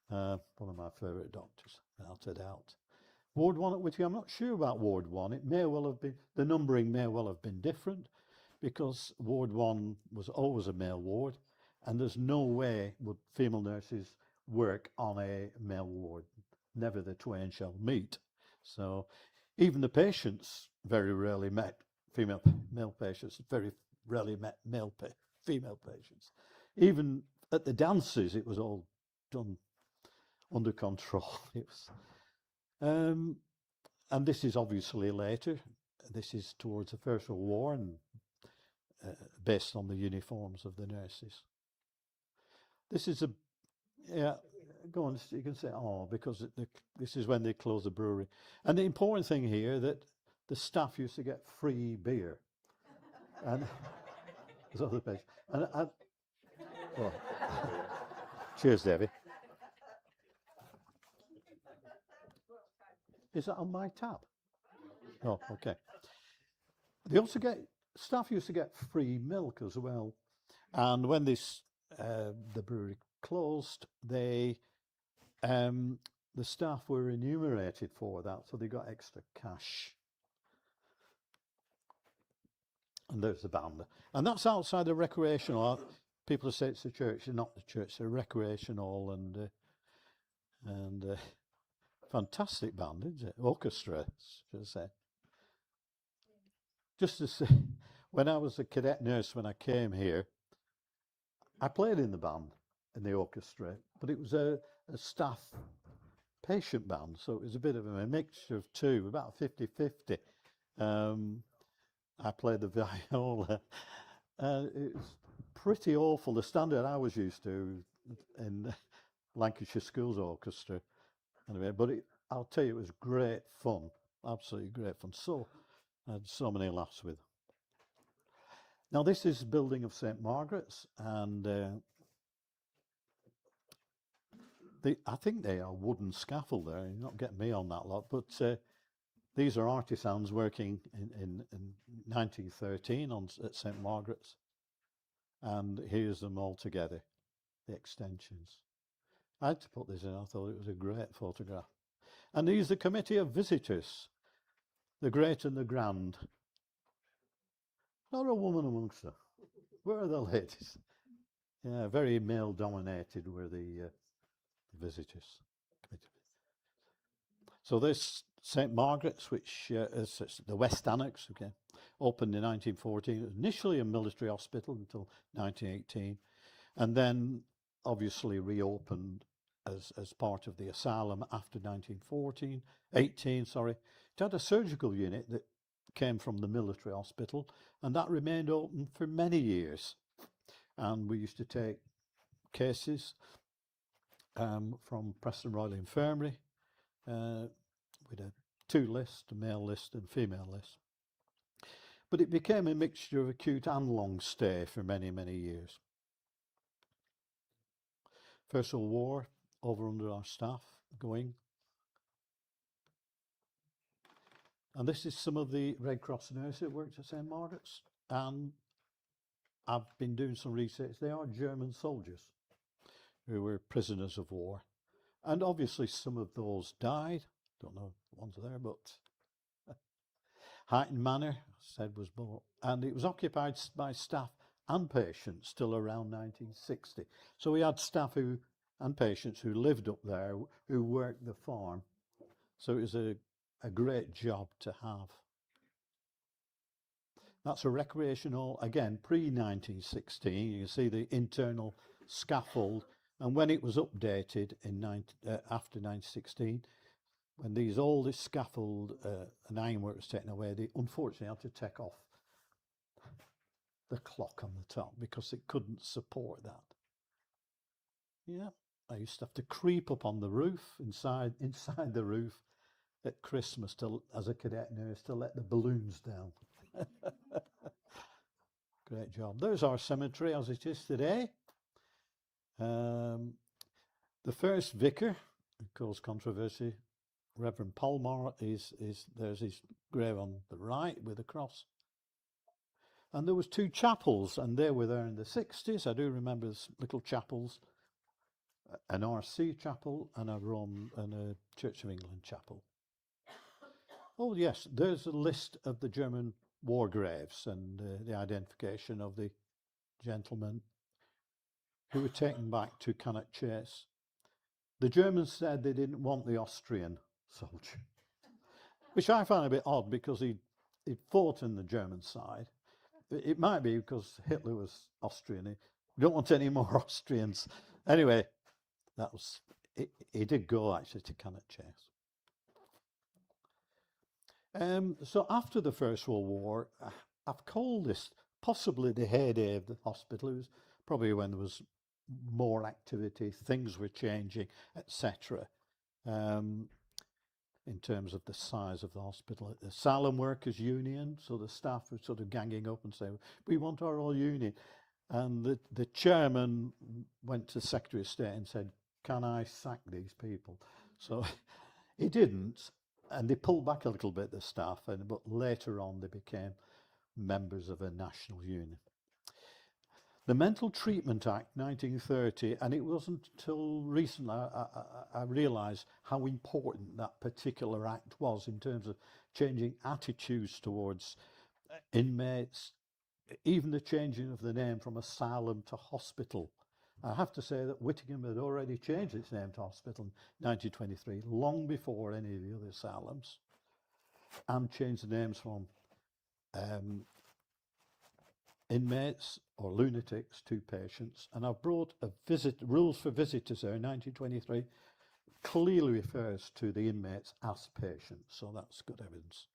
one of my favourite doctors, without a doubt. Ward 1 at Whittingham, I'm not sure about Ward 1. It may well have been, the numbering may well have been different, because Ward 1 was always a male ward, and there's no way would female nurses work on a male ward. Never the twain shall meet. So even the patients very rarely met male patients, very rarely met female patients. Even at the dances, it was all done under control. It was, and this is obviously later. This is towards the First World War, and based on the uniforms of the nurses. This is go on, you can say, because this is when they closed the brewery. And the important thing here, that the staff used to get free beer. And there's other patients. Well, cheers, Debbie. Is that on my tab? Oh, okay. They also staff used to get free milk as well. And when the brewery closed, the staff were remunerated for that, so they got extra cash. And there's the band. And that's outside the recreational. People say it's the church, it's not the church, it's a recreation hall, and fantastic band, isn't it? Orchestra, should I say. Just to say, when I was a cadet nurse, when I came here, I played in the band, in the orchestra, but it was a staff patient band, so it was a bit of a mixture of two, about 50-50. I played the viola. It was pretty awful. The standard I was used to in Lancashire Schools Orchestra, anyway. But I'll tell you, it was great fun, absolutely great fun. So I had so many laughs with. Now this is the building of St Margaret's, and I think they are wooden scaffold there. You're not getting me on that lot, but these are artisans working in 1913 at St Margaret's, and here's them all together, the extensions. I had to put this in. I thought it was a great photograph. And these are the committee of visitors, the great and the grand. Not a woman amongst them. Where are the ladies? Yeah, very male dominated were the visitors. So this St Margaret's, which is the West Annex, okay, opened in 1914. Initially a military hospital until 1918, and then obviously reopened as part of the asylum after 18. Sorry, it had a surgical unit that came from the military hospital, and that remained open for many years. And we used to take cases from Preston Royal Infirmary with a two list, a male list and female list. But it became a mixture of acute and long stay for many, many years. First World War, over under our staff going. And this is some of the Red Cross nurses that worked at St Margaret's. And I've been doing some research. They are German soldiers who were prisoners of war. And obviously some of those died. Don't know the ones there, but Highton Manor, said, was bought. And it was occupied by staff and patients till around 1960. So we had staff and patients who lived up there, who worked the farm. So it was a great job to have. That's a recreational, again, pre-1916. You can see the internal scaffold. And when it was updated after 1916, when all this scaffold and ironwork was taken away, they unfortunately had to take off the clock on the top because it couldn't support that. Yeah, I used to have to creep up on the roof, inside the roof at Christmas as a cadet nurse to let the balloons down. Great job. There's our cemetery as it is today. The first vicar, who caused controversy, Reverend Palmer, there's his grave on the right with a cross. And there was two chapels, and they were there in the 60s. I do remember little chapels, an RC chapel and a Church of England chapel. Oh yes, there's a list of the German war graves and the identification of the gentlemen who were taken back to Cannock Chase. The Germans said they didn't want the Austrian soldier, which I find a bit odd because he fought in the German side. It might be because Hitler was Austrian. We don't want any more Austrians. Anyway, that was it. He did go actually to Cannock Chase. So after the First World War, I've called this possibly the heyday of the hospital. It was probably when there was more activity, things were changing, etc. In terms of the size of the hospital. The Asylum Workers Union, so the staff were sort of ganging up and saying, we want our whole union. And the chairman went to the Secretary of State and said, can I sack these people? So he didn't, and they pulled back a little bit, the staff, but later on they became members of a national union. The Mental Treatment Act, 1930, and it wasn't until recently I realised how important that particular act was in terms of changing attitudes towards inmates, even the changing of the name from asylum to hospital. I have to say that Whittingham had already changed its name to hospital in 1923, long before any of the other asylums, and changed the names from inmates or lunatics to patients. And I've brought a rules for visitors there, 1923, clearly refers to the inmates as patients, so that's good evidence.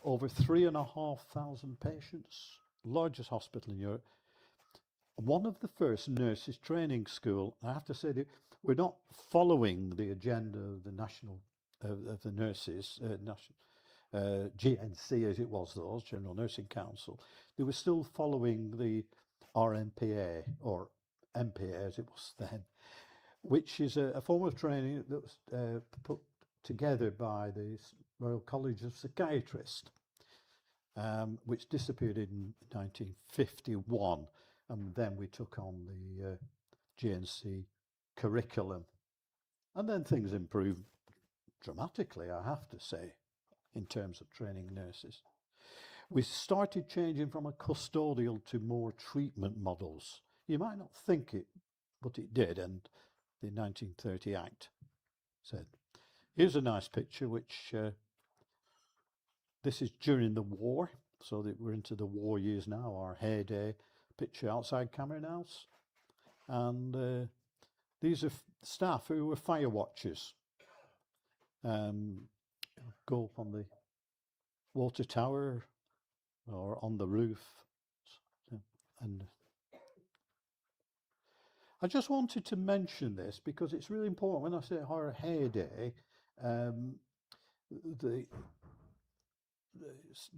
Over 3,500 patients, largest hospital in Europe. One of the first nurses training school. I have to say that we're not following the agenda of the national of the nurses, GNC as it was, those General Nursing Council. They were still following the RMPA or MPA as it was then, which is a form of training that was put together by the Royal College of Psychiatrists, which disappeared in 1951, and then we took on the GNC curriculum, and then things improved dramatically, I have to say, in terms of training nurses. We started changing from a custodial to more treatment models. You might not think it, but it did, and the 1930 Act said. Here's a nice picture, which this is during the war, so that we're into the war years now, our heyday. Picture outside Cameron House. And these are staff who were fire watchers. Go up on the water tower or on the roof. And I just wanted to mention this because it's really important. When I say our heyday,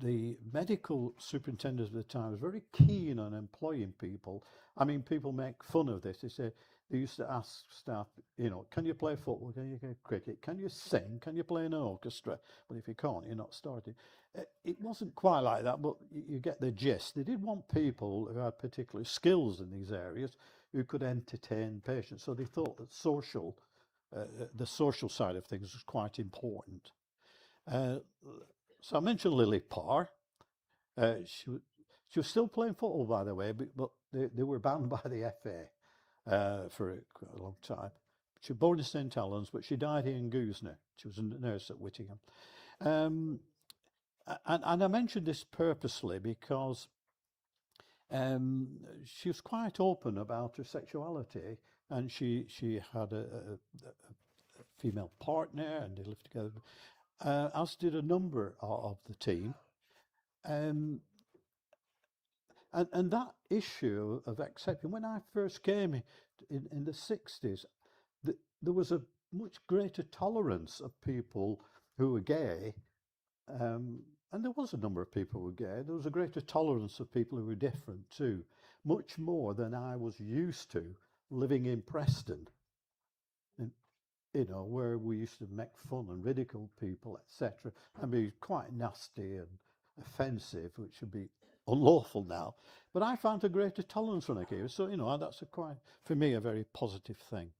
the medical superintendent of the time was very keen on employing people. I mean, people make fun of this. They used to ask staff, can you play football? Can you play cricket? Can you sing? Can you play an orchestra? But if you can't, you're not starting. It wasn't quite like that, but you get the gist. They did want people who had particular skills in these areas who could entertain patients. So they thought that the social side of things was quite important. So I mentioned Lily Parr. She was still playing football, by the way, but they were banned by the FA for quite a long time. She was born in St Helens, but she died in Goosner. She was a nurse at Whittingham. And I mentioned this purposely because she was quite open about her sexuality, and she had a female partner, and they lived together. As did a number of the team. And that issue of accepting, when I first came in the 60s, there was a much greater tolerance of people who were gay. And there was a number of people who were gay. There was a greater tolerance of people who were different too, much more than I was used to living in Preston. Where we used to make fun and ridicule people, etc., and be quite nasty and offensive, which would be unlawful now. But I found a greater tolerance when I came. So, that's for me, a very positive thing.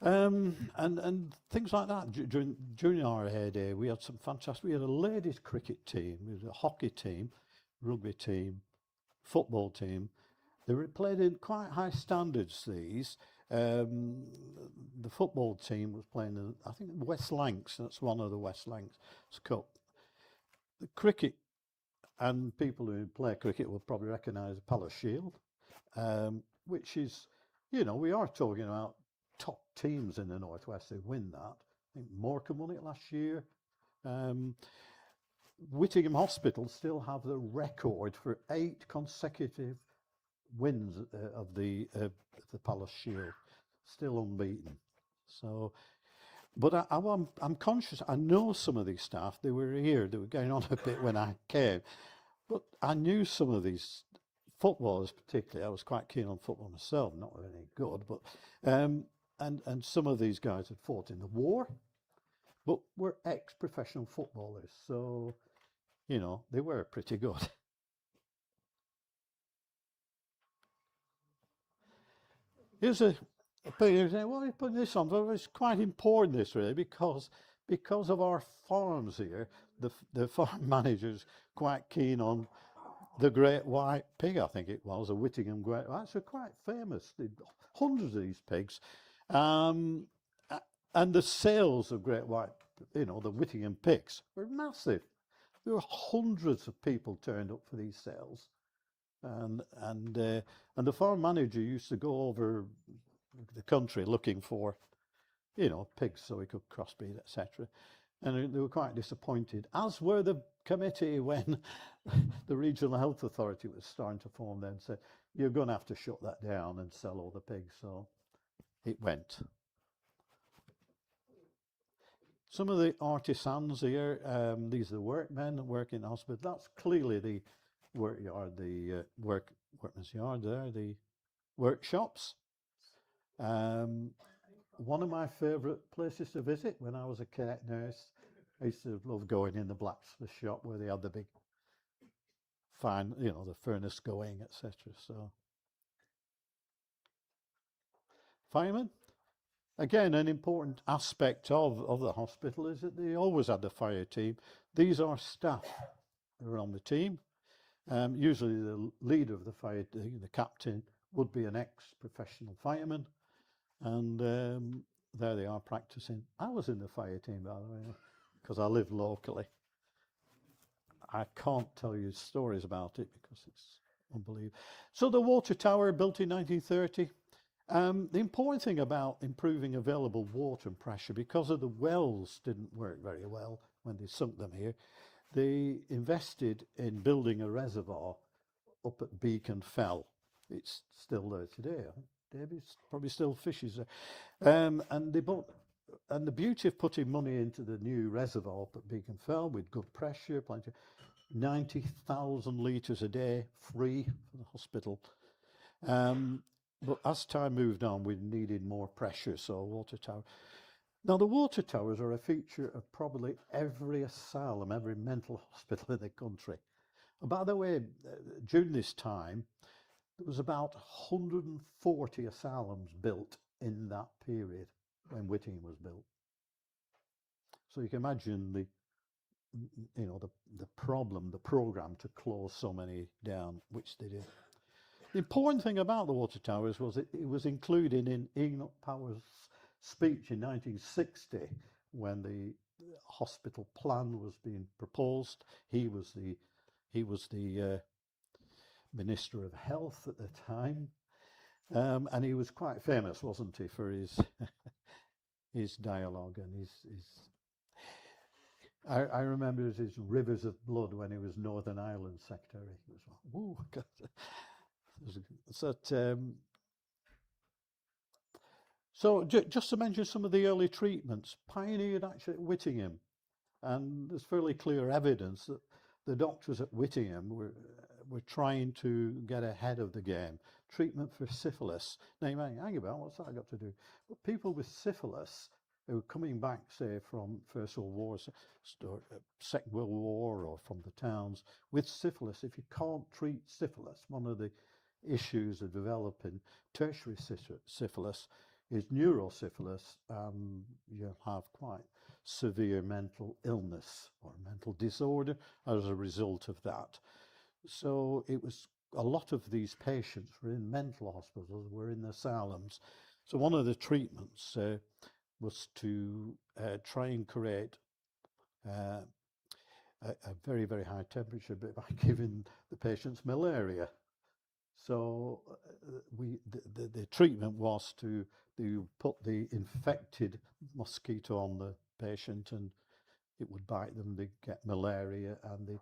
And things like that. During our heyday, we had we had a ladies' cricket team, we had a hockey team, rugby team, football team. They were played in quite high standards, these. The football team was playing, I think, West Lancs. That's one of the West Lancs Cup. The cricket, and people who play cricket will probably recognise the Palace Shield, which is, we are talking about top teams in the Northwest who win that. I think Morecambe won it last year. Whittingham Hospital still have the record for 8 consecutive wins of the Palace Shield, still unbeaten. So, but I'm conscious. I know some of these staff. They were here. They were going on a bit when I came, but I knew some of these footballers particularly. I was quite keen on football myself. Not very good, but and some of these guys had fought in the war, but were ex-professional footballers. So, they were pretty good. Here's a picture saying, "Why are you putting this on?" Well, it's quite important, this really, because of our farms here. The farm manager's quite keen on the great white pig, I think it was, a Whittingham great white. So quite famous. Hundreds of these pigs, and the sales of great white, the Whittingham pigs were massive. There were hundreds of people turned up for these sales, and the farm manager used to go over the country looking for, pigs so he could crossbreed, etc. And they were quite disappointed, as were the committee when the regional health authority was starting to form. Then said, "You're going to have to shut that down and sell all the pigs." So it went. Some of the artisans here, these are the workmen working in the hospital. That's clearly the workyard, the workman's yard there, the workshops. One of my favourite places to visit when I was a cadet nurse, I used to love going in the blacksmith shop where they had the big fine, the furnace going, etc. So, firemen, again, an important aspect of the hospital is that they always had the fire team. These are staff who are on the team. Usually the leader of the fire team, the captain, would be an ex-professional fireman. And there they are practicing. I was in the fire team, by the way, because I live locally. I can't tell you stories about it because it's unbelievable. So the water tower, built in 1930. The important thing about improving available water and pressure, because of the wells didn't work very well when they sunk them here, they invested in building a reservoir up at Beacon Fell. It's still there today. David's probably still fishes there. And the beauty of putting money into the new reservoir up at Beacon Fell with good pressure, plenty, 90,000 litres a day, free for the hospital. But as time moved on, we needed more pressure, so water tower. Now, the water towers are a feature of probably every asylum, every mental hospital in the country. And by the way, during this time, there was about 140 asylums built in that period when Whittingham was built. So you can imagine the problem, the programme to close so many down, which they did. The important thing about the water towers was it was included in Enoch Power's speech in 1960 when the hospital plan was being proposed. He was the Minister of Health at the time, and he was quite famous, wasn't he, for his his dialogue and his I remember his rivers of blood when he was Northern Ireland Secretary. He was like, woo, so just to mention some of the early treatments, pioneered actually at Whittingham, and there's fairly clear evidence that the doctors at Whittingham were trying to get ahead of the game. Treatment for syphilis. Now you might hang about, what's that got to do? But people with syphilis who were coming back, say, from First World War, Second World War, or from the towns with syphilis, if you can't treat syphilis, one of the issues of developing tertiary syphilis is neurosyphilis, and you'll have quite severe mental illness or mental disorder as a result of that. So it was a lot of these patients were in mental hospitals, were in asylums. So one of the treatments was to try and create a very, very high temperature, but by giving the patients malaria. So the treatment was to put the infected mosquito on the patient, and it would bite them. They'd get malaria, and they'd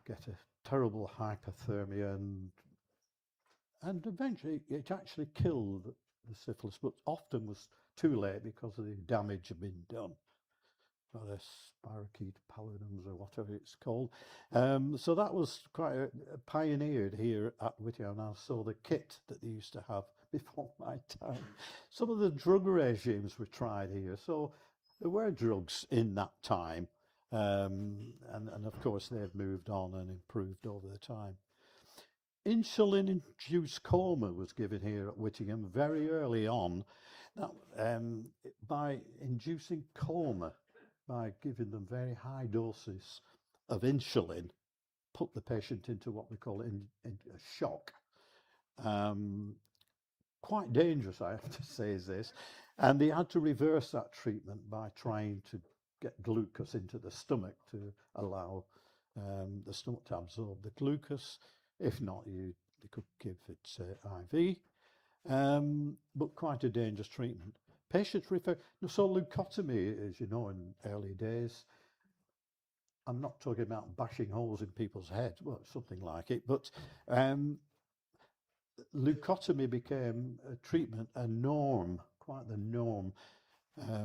get a terrible hypothermia, and eventually it actually killed the syphilis, but often was too late because of the damage had been done by the spirochete pallidums or whatever it's called. So that was quite pioneered here at Whittingham. I saw the kit that they used to have before my time. Some of the drug regimes were tried here. So there were drugs in that time. And of course, they've moved on and improved over the time. Insulin-induced coma was given here at Whittingham very early on. Now, by inducing coma, by giving them very high doses of insulin, put the patient into what we call a shock. Quite dangerous, I have to say, is this. And they had to reverse that treatment by trying to get glucose into the stomach to allow the stomach to absorb the glucose. If not, they could give it IV, but quite a dangerous treatment. Patients refer, so leucotomy, as you know, in early days, I'm not talking about bashing holes in people's heads, well, something like it, but leucotomy became a treatment, a norm, quite the norm,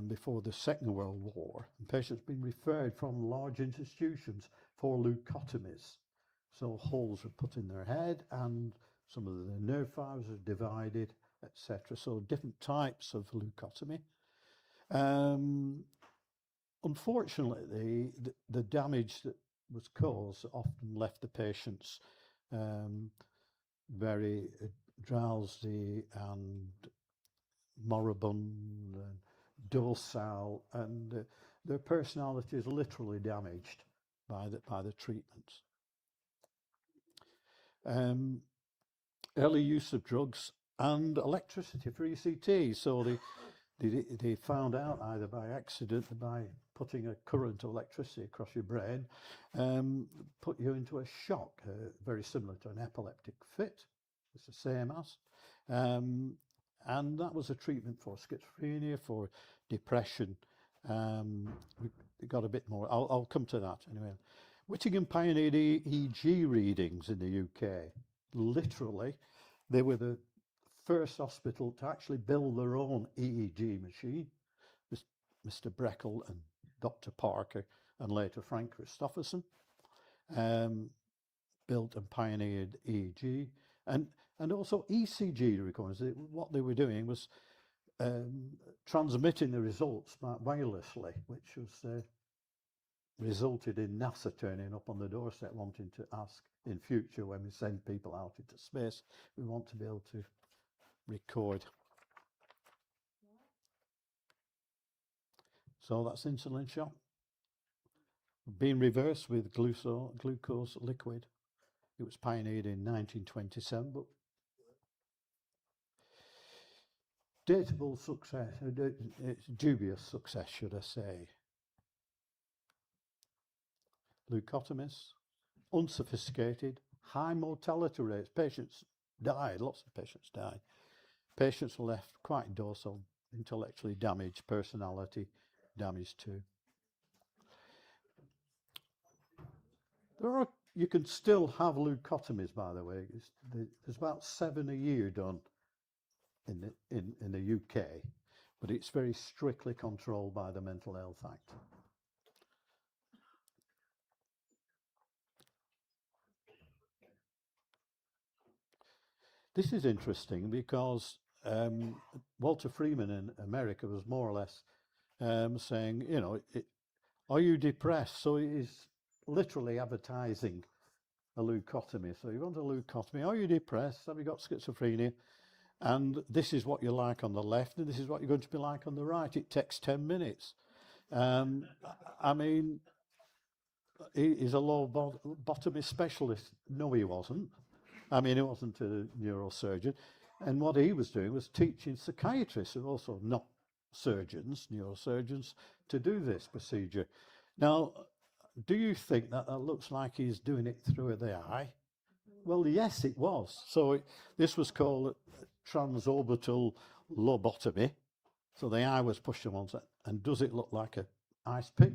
before the Second World War. And patients been referred from large institutions for leucotomies. So holes are put in their head and some of the nerve fibers are divided, etc. So different types of leucotomy. Unfortunately, the damage that was caused often left the patients very drowsy and moribund and docile, and their personality is literally damaged by the treatments. Early use of drugs and electricity for ECT. So they found out either by accident, by putting a current of electricity across your brain, put you into a shock, very similar to an epileptic fit. It's the same as. And that was a treatment for schizophrenia, for depression. We got a bit more. I'll come to that anyway. Whittingham pioneered EEG readings in the UK. Literally, they were the first hospital to actually build their own EEG machine. Mr. Breckle and Dr. Parker and later Frank Christopherson built and pioneered EEG and also ECG recordings. What they were doing was transmitting the results wirelessly, which was resulted in NASA turning up on the doorstep wanting to ask in future when we send people out into space, we want to be able to record. So that's insulin shot. Being reversed with glucose liquid. It was pioneered in 1927, but dateable success, it's dubious success, should I say. Leucotomies, unsophisticated, high mortality rates. Patients died, lots of patients died. Patients were left quite docile, intellectually damaged, personality damaged too. You can still have leucotomies, by the way. There's about 7 a year done in the UK, but it's very strictly controlled by the Mental Health Act. This is interesting because Walter Freeman in America was more or less saying, you know, are you depressed? So he's literally advertising a leucotomy. So you want a leucotomy, are you depressed? Have you got schizophrenia? And this is what you're like on the left, and this is what you're going to be like on the right. It takes 10 minutes. I mean, he's a lobotomy specialist. No, he wasn't. I mean, he wasn't a neurosurgeon. And what he was doing was teaching psychiatrists, who are also not surgeons, neurosurgeons, to do this procedure. Now, do you think that looks like he's doing it through the eye? Well, yes, it was. So this was called transorbital lobotomy. So the eye was pushed on one side. And does it look like an ice pick?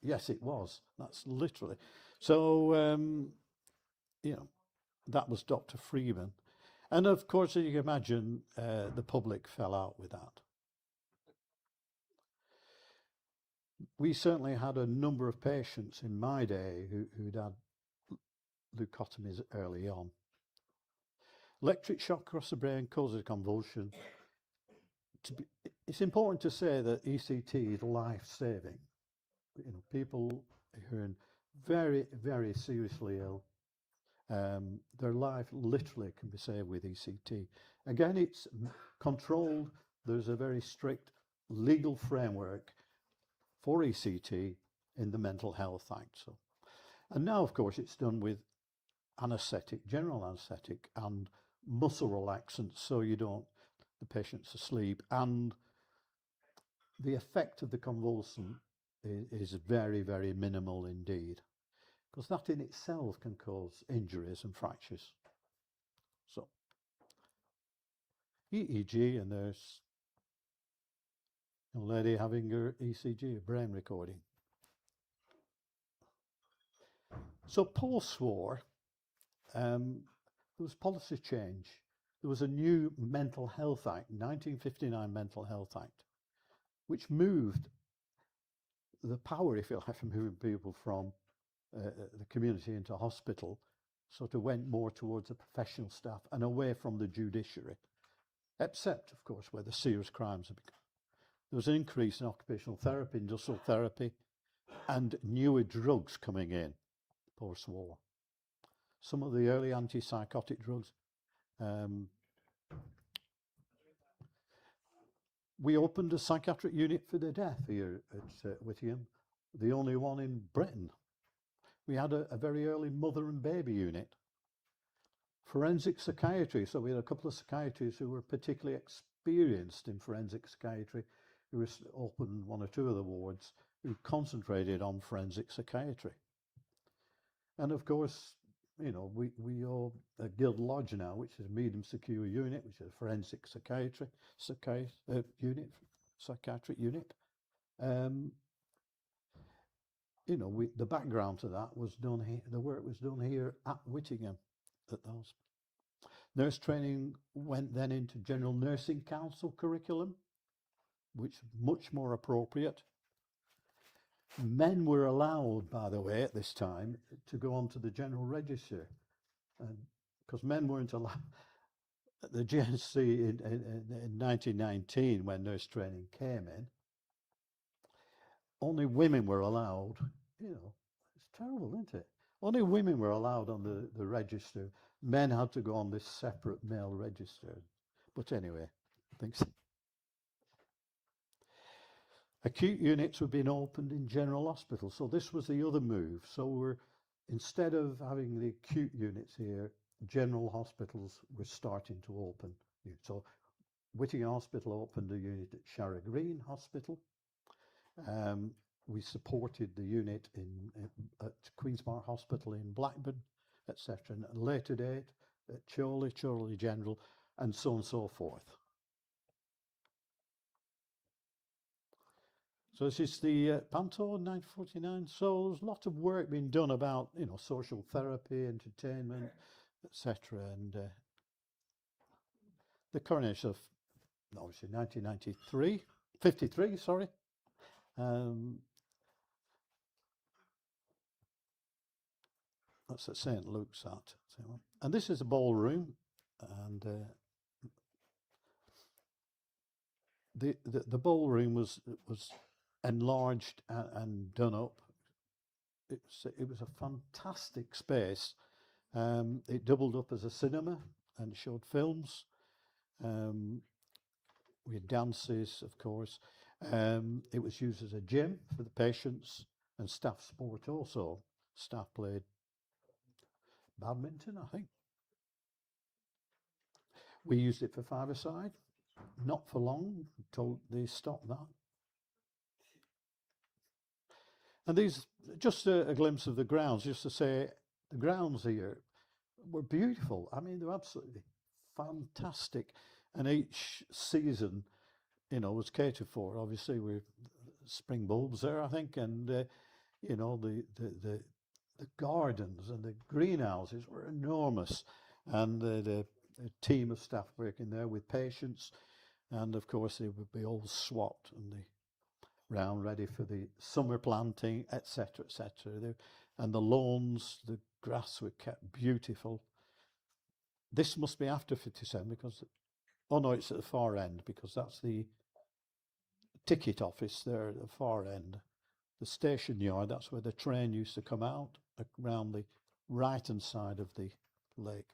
Yes, it was. That's literally. So, you know, that was Dr. Freeman. And of course, as you can imagine, the public fell out with that. We certainly had a number of patients in my day who'd had leucotomies early on. Electric shock across the brain causes a convulsion. It's important to say that ECT is life-saving. You know, people who are very, very seriously ill, their life literally can be saved with ECT. Again, it's controlled. There's a very strict legal framework for ECT in the Mental Health Act. So, and now, of course, it's done with anaesthetic, general anaesthetic, and muscle relaxants, so the patient's asleep, and the effect of the convulsant is very, very minimal indeed, because that in itself can cause injuries and fractures. So EEG, and there's a lady having her ECG, a brain recording. So post-war, there was policy change. There was a new Mental Health Act, 1959 Mental Health Act, which moved the power, if you like, of moving people from the community into hospital, sort of went more towards the professional staff and away from the judiciary, except, of course, where the serious crimes have become. There was an increase in occupational therapy, industrial therapy, and newer drugs coming in post-war. Some of the early antipsychotic drugs. We opened a psychiatric unit for the deaf here at Whittingham, the only one in Britain. We had a very early mother and baby unit. Forensic psychiatry, so we had a couple of psychiatrists who were particularly experienced in forensic psychiatry, who opened one or two of the wards, who concentrated on forensic psychiatry. And of course, you know, we are a Guild Lodge now, which is a medium secure unit, which is a forensic psychiatric unit. You know, the background to that was done here, the work was done here at Whittingham at the hospital. Nurse training went then into General Nursing Council curriculum, which is much more appropriate. Men were allowed, by the way, at this time, to go on to the General Register, because men weren't allowed. The GNC in 1919, when nurse training came in, only women were allowed. You know, it's terrible, isn't it? Only women were allowed on the register. Men had to go on this separate male register. But anyway, thanks. Acute units were being opened in general hospitals. So this was the other move. So instead of having the acute units here, general hospitals were starting to open. So Whittingham Hospital opened a unit at Shara Green Hospital. We supported the unit at Queen's Park Hospital in Blackburn, etc. And at a later date at Chorley General, and so on and so forth. So this is the Panto in 1949. So there's a lot of work being done about, you know, social therapy, entertainment, etc. And the coronation of, obviously, 53, sorry. That's at St. Luke's at. And this is a ballroom, and the ballroom was enlarged and done up. It was a fantastic space. It doubled up as a cinema and showed films. We had dances, of course. It was used as a gym for the patients and staff sport also. Staff played badminton, I think. We used it for five-a-side, not for long, until they stopped that. And these, just a glimpse of the grounds, just to say, the grounds here were beautiful. I mean, they're absolutely fantastic. And each season, you know, was catered for. Obviously, we're spring bulbs there, I think, and you know, the gardens and the greenhouses were enormous, and the team of staff working there with patients, and of course they would be all swapped and the round ready for the summer planting, etc., etc. And the lawns, the grass were kept beautiful. This must be after 57 because, oh no, it's at the far end, because that's the ticket office there at the far end. The station yard, that's where the train used to come out, around the right-hand side of the lake.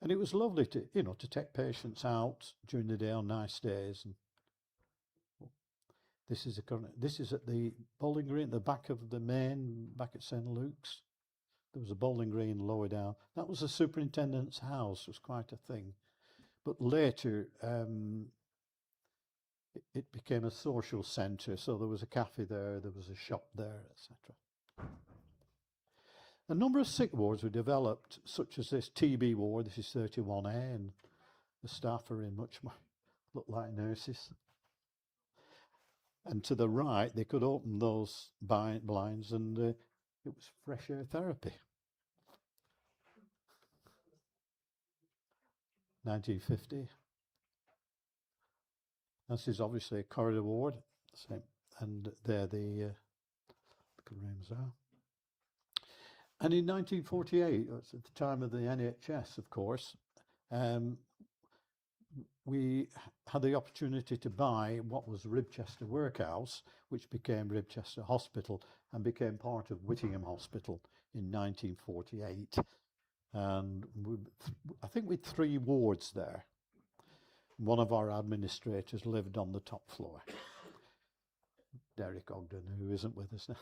And it was lovely to, you know, to take patients out during the day on nice days. And this is at the bowling green, the back of the main, back at St. Luke's. There was a bowling green lower down. That was the superintendent's house. It was quite a thing. But later, it became a social centre. So there was a cafe there, there was a shop there, etc. A number of sick wards were developed, such as this TB ward. This is 31A, and the staff are in much more, look like nurses. And to the right, they could open those blinds, and it was fresh air therapy. 1950. This is obviously a corridor ward, same, and there the rooms are. And in 1948, that's at the time of the NHS, of course, we had the opportunity to buy what was Ribchester Workhouse, which became Ribchester Hospital and became part of Whittingham Hospital in 1948. And I think we had 3 wards there. One of our administrators lived on the top floor, Derek Ogden, who isn't with us now.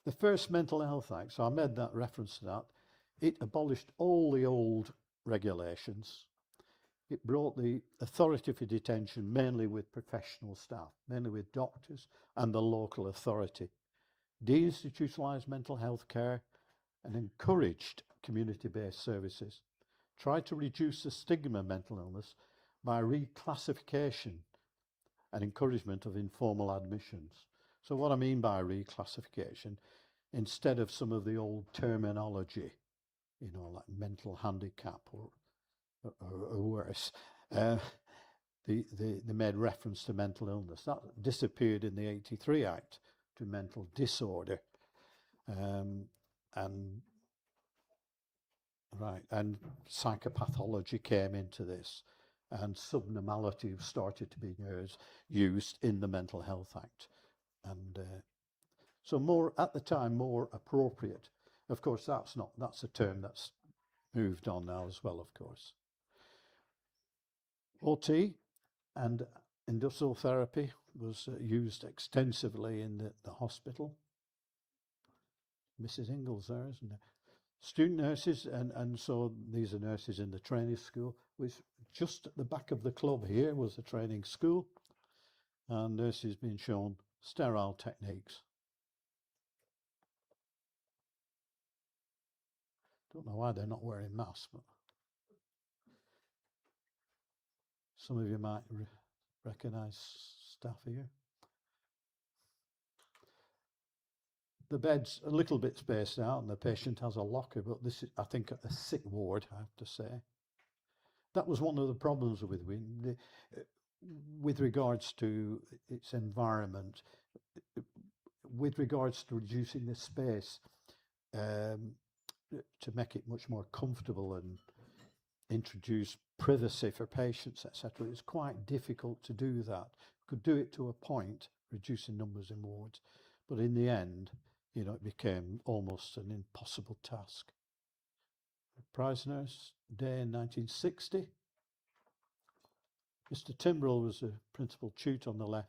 The first Mental Health Act, so I made that reference to that, it abolished all the old regulations. It brought the authority for detention mainly with professional staff, mainly with doctors and the local authority, deinstitutionalised mental health care and encouraged community-based services, tried to reduce the stigma of mental illness by reclassification and encouragement of informal admissions. So what I mean by reclassification, instead of some of the old terminology, like mental handicap or worse, they made reference to mental illness. That disappeared in the 83 Act to mental disorder. And psychopathology came into this, and subnormality started to be used in the Mental Health Act. And so more, at the time, more appropriate. Of course, that's a term that's moved on now as well, of course. OT and industrial therapy was used extensively in the hospital. Mrs. Ingalls there, isn't it? Student nurses, and so these are nurses in the training school, which just at the back of the club here was the training school, and nurses being shown sterile techniques. Don't know why they're not wearing masks, but some of you might recognise staff here. The bed's a little bit spaced out and the patient has a locker, but this is, I think, a sick ward, I have to say. That was one of the problems with regards to its environment, with regards to reducing the space, to make it much more comfortable and introduce privacy for patients, etc. It's quite difficult to do that. We could do it to a point, reducing numbers in wards, but in the end, it became almost an impossible task. Prize Nurse Day in 1960. Mr. Timbrell was a principal tutor on the left,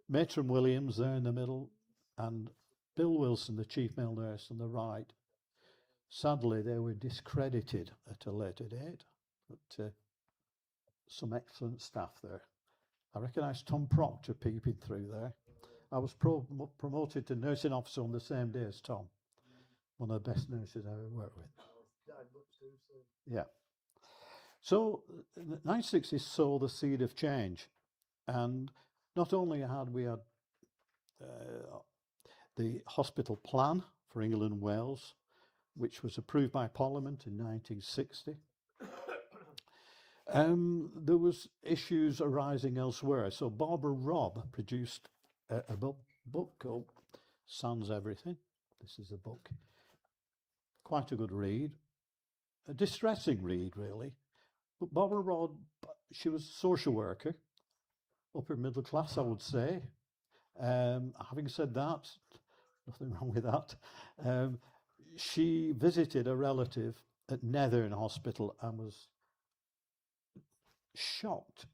Matron Williams there in the middle, and Bill Wilson, the chief male nurse, on the right. Sadly, they were discredited at a later date, but some excellent staff there. I recognise Tom Proctor peeping through there. I was promoted to nursing officer on the same day as Tom. One of the best nurses I ever worked with. Yeah. So the 1960s saw the seed of change, and not only had we had the hospital plan for England and Wales, which was approved by Parliament in 1960. There was issues arising elsewhere. So Barbara Robb produced a book called Sans Everything. This is a book. Quite a good read. A distressing read, really. But Barbara Robb, she was a social worker, upper middle class, I would say. Having said that, nothing wrong with that. She visited a relative at Nether Hospital and was shocked,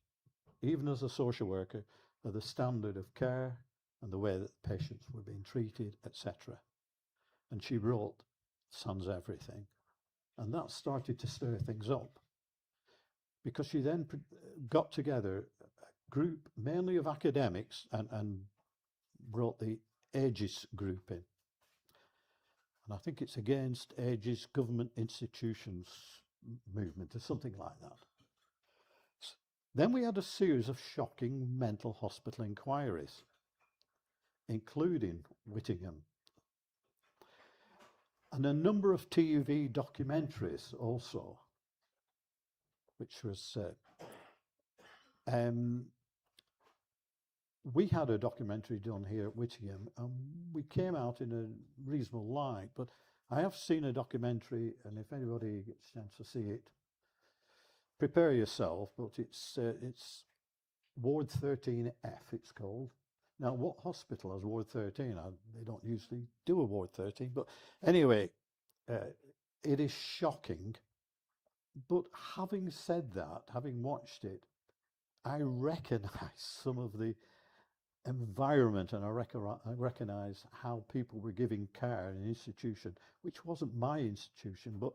even as a social worker, at the standard of care and the way that patients were being treated, etc. And she wrote Sans Everything. And that started to stir things up, because she then got together group mainly of academics and brought the Aegis group in. And I think it's against Aegis government institutions movement or something like that. Then we had a series of shocking mental hospital inquiries, including Whittingham, and a number of TV documentaries also, which was we had a documentary done here at Whittingham, and we came out in a reasonable light, but I have seen a documentary, and if anybody gets a chance to see it, prepare yourself, but it's Ward 13F, it's called. Now, what hospital has Ward 13? They don't usually do a Ward 13, but anyway, it is shocking. But having said that, having watched it, I recognise some of the environment, and I recognise how people were giving care in an institution, which wasn't my institution, but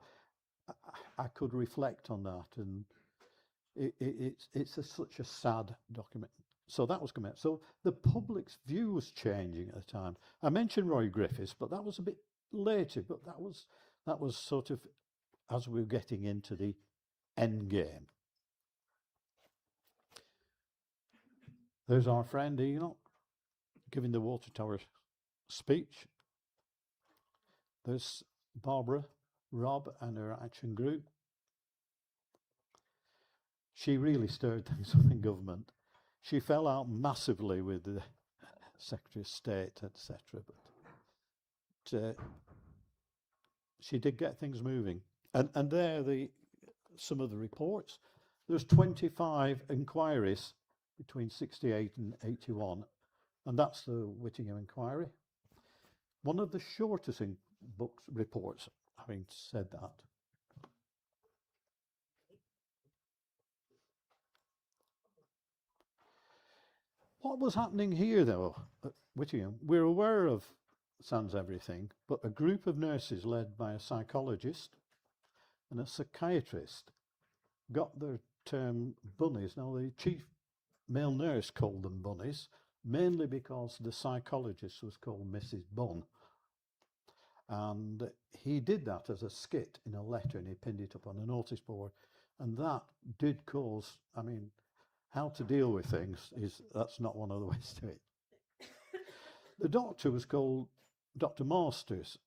I could reflect on that, and it's such a sad document. So that was coming out. So the public's view was changing at the time. I mentioned Roy Griffiths, but that was a bit later. But that was sort of as we were getting into the end game. There's our friend Enoch giving the Water Tower speech. There's Barbara, Rob, and her action group. She really stirred things up in government. She fell out massively with the Secretary of State, etc. But she did get things moving. And there some of the reports. There's 25 inquiries between 68 and 81, and that's the Whittingham inquiry. One of the shortest reports, having said that. What was happening here, though, at Whittingham? We're aware of Sans Everything, but a group of nurses led by a psychologist and a psychiatrist got their term bunnies. Now, the chief male nurse called them bunnies, mainly because the psychologist was called Mrs. Bunn. And he did that as a skit in a letter, and he pinned it up on a notice board. And that did cause, I mean, how to deal with things that's not one of the ways to it. The doctor was called Dr. Masters,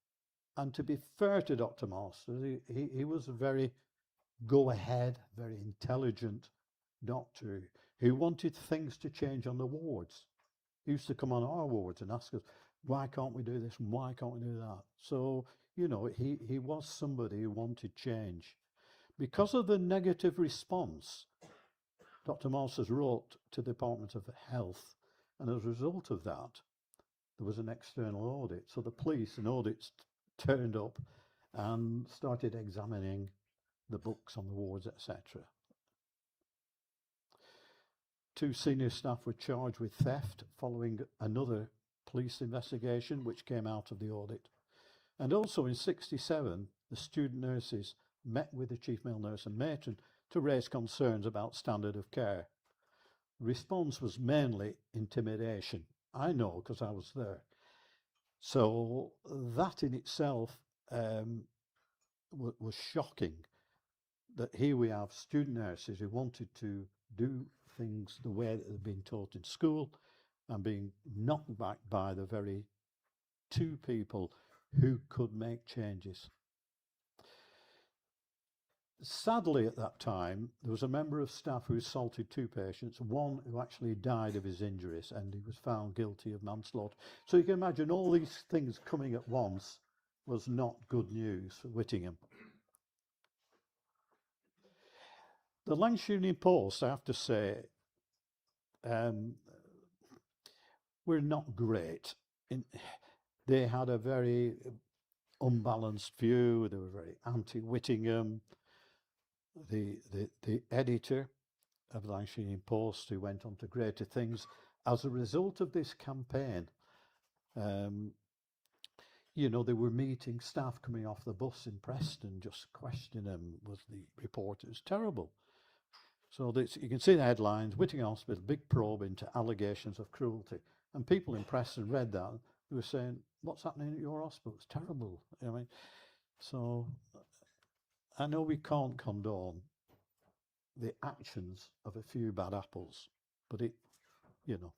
and to be fair to Dr. Masters, he was a very go-ahead, very intelligent doctor who wanted things to change on the wards. He used to come on our wards and ask us, why can't we do this and why can't we do that? So, you know, he was somebody who wanted change. Because of the negative response, Dr. Masters wrote to the Department of Health, and as a result of that, there was an external audit. So the police and audits turned up and started examining the books on the wards, etc. 2 senior staff were charged with theft following another police investigation which came out of the audit. And also in 67, the student nurses met with the chief male nurse and matron to raise concerns about standard of care. Response was mainly intimidation. I know because I was there. So that in itself was shocking, that here we have student nurses who wanted to do things the way that they've been taught in school and being knocked back by the very 2 people who could make changes. Sadly, at that time, there was a member of staff who assaulted 2 patients, one who actually died of his injuries, and he was found guilty of manslaughter. So you can imagine all these things coming at once was not good news for Whittingham. The Lancashire Evening Post, I have to say, were not great. They had a very unbalanced view. They were very anti-Whittingham. The editor of the Lancashire Evening Post, who went on to greater things as a result of this campaign, you know, they were meeting staff coming off the bus in Preston, just questioning them with the reporters. Terrible. So this, you can see the headlines, Whittingham Hospital, big probe into allegations of cruelty. And people in press and read that, they were saying, what's happening at your hospital? It's terrible. I mean, so I know we can't condone the actions of a few bad apples, but it, you know.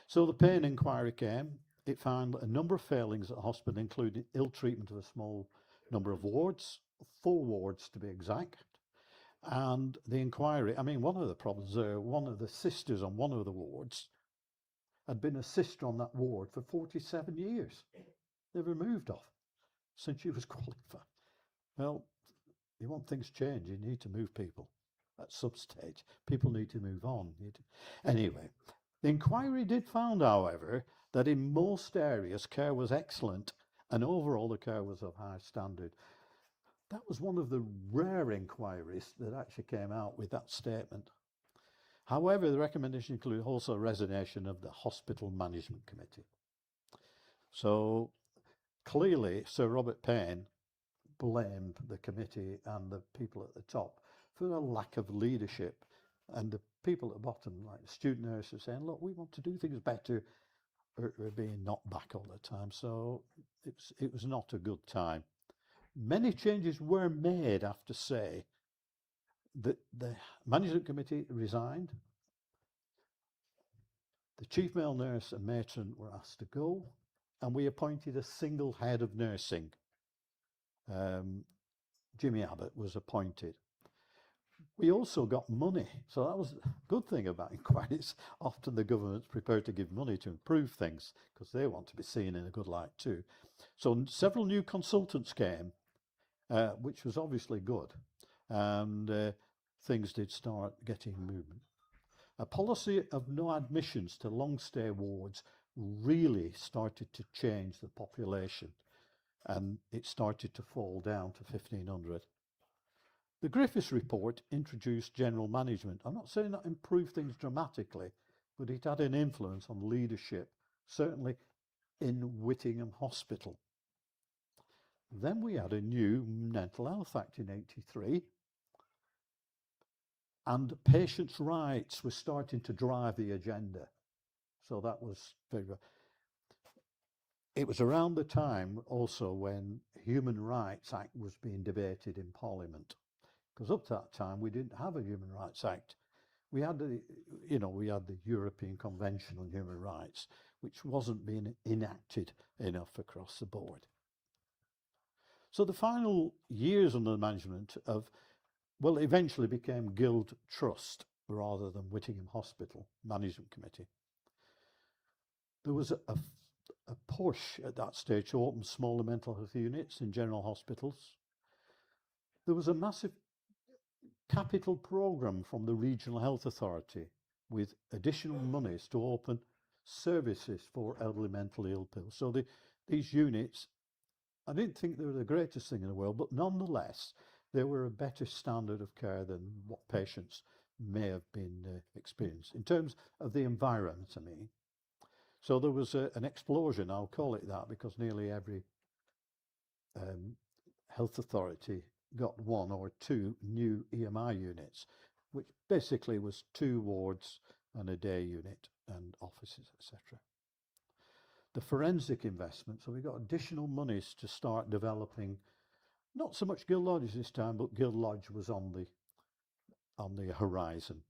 So the Payne inquiry came. It found a number of failings at the hospital, including ill treatment of a small number of wards, 4 wards to be exact. And the inquiry, I mean, one of the problems there, one of the sisters on one of the wards had been a sister on that ward for 47 years. Never moved off since she was qualified. Well, you want things change, you need to move people at some stage. People need to move on. Anyway, the inquiry did find, however, that in most areas care was excellent and overall the care was of high standard. That was one of the rare inquiries that actually came out with that statement. However, the recommendation included also a resignation of the Hospital Management Committee. So clearly, Sir Robert Payne blamed the committee and the people at the top for a lack of leadership. And the people at the bottom, like the student nurses, saying, look, we want to do things better, are being knocked back all the time. So it was not a good time. Many changes were made, I have to say. The management committee resigned. The chief male nurse and matron were asked to go, and we appointed a single head of nursing. Jimmy Abbott was appointed. We also got money, so that was a good thing about inquiries. Often the government's prepared to give money to improve things because they want to be seen in a good light too. So several new consultants came, which was obviously good, and things did start getting movement. A policy of no admissions to long stay wards really started to change the population, and it started to fall down to 1,500. The Griffiths report introduced general management. I'm not saying that improved things dramatically, but it had an influence on leadership, certainly in Whittingham Hospital. Then we had a new Mental Health Act in '83, and patients' rights were starting to drive the agenda. So that was very good. It was around the time also when Human Rights Act was being debated in Parliament, because up to that time we didn't have a Human Rights Act. We had the European Convention on Human Rights, which wasn't being enacted enough across the board. So the final years under the management of, well, it eventually became Guild Trust rather than Whittingham Hospital Management Committee. There was a push at that stage to open smaller mental health units in general hospitals. There was a massive capital programme from the Regional Health Authority with additional monies to open services for elderly mentally ill people. So these units, I didn't think they were the greatest thing in the world, but nonetheless, they were a better standard of care than what patients may have been experienced in terms of the environment, I mean. So there was an explosion, I'll call it that, because nearly every health authority got 1 or 2 new EMI units, which basically was 2 wards and a day unit and offices, etc. The forensic investment, so we got additional monies to start developing, not so much Guild Lodges this time, but Guild Lodge was on the horizon.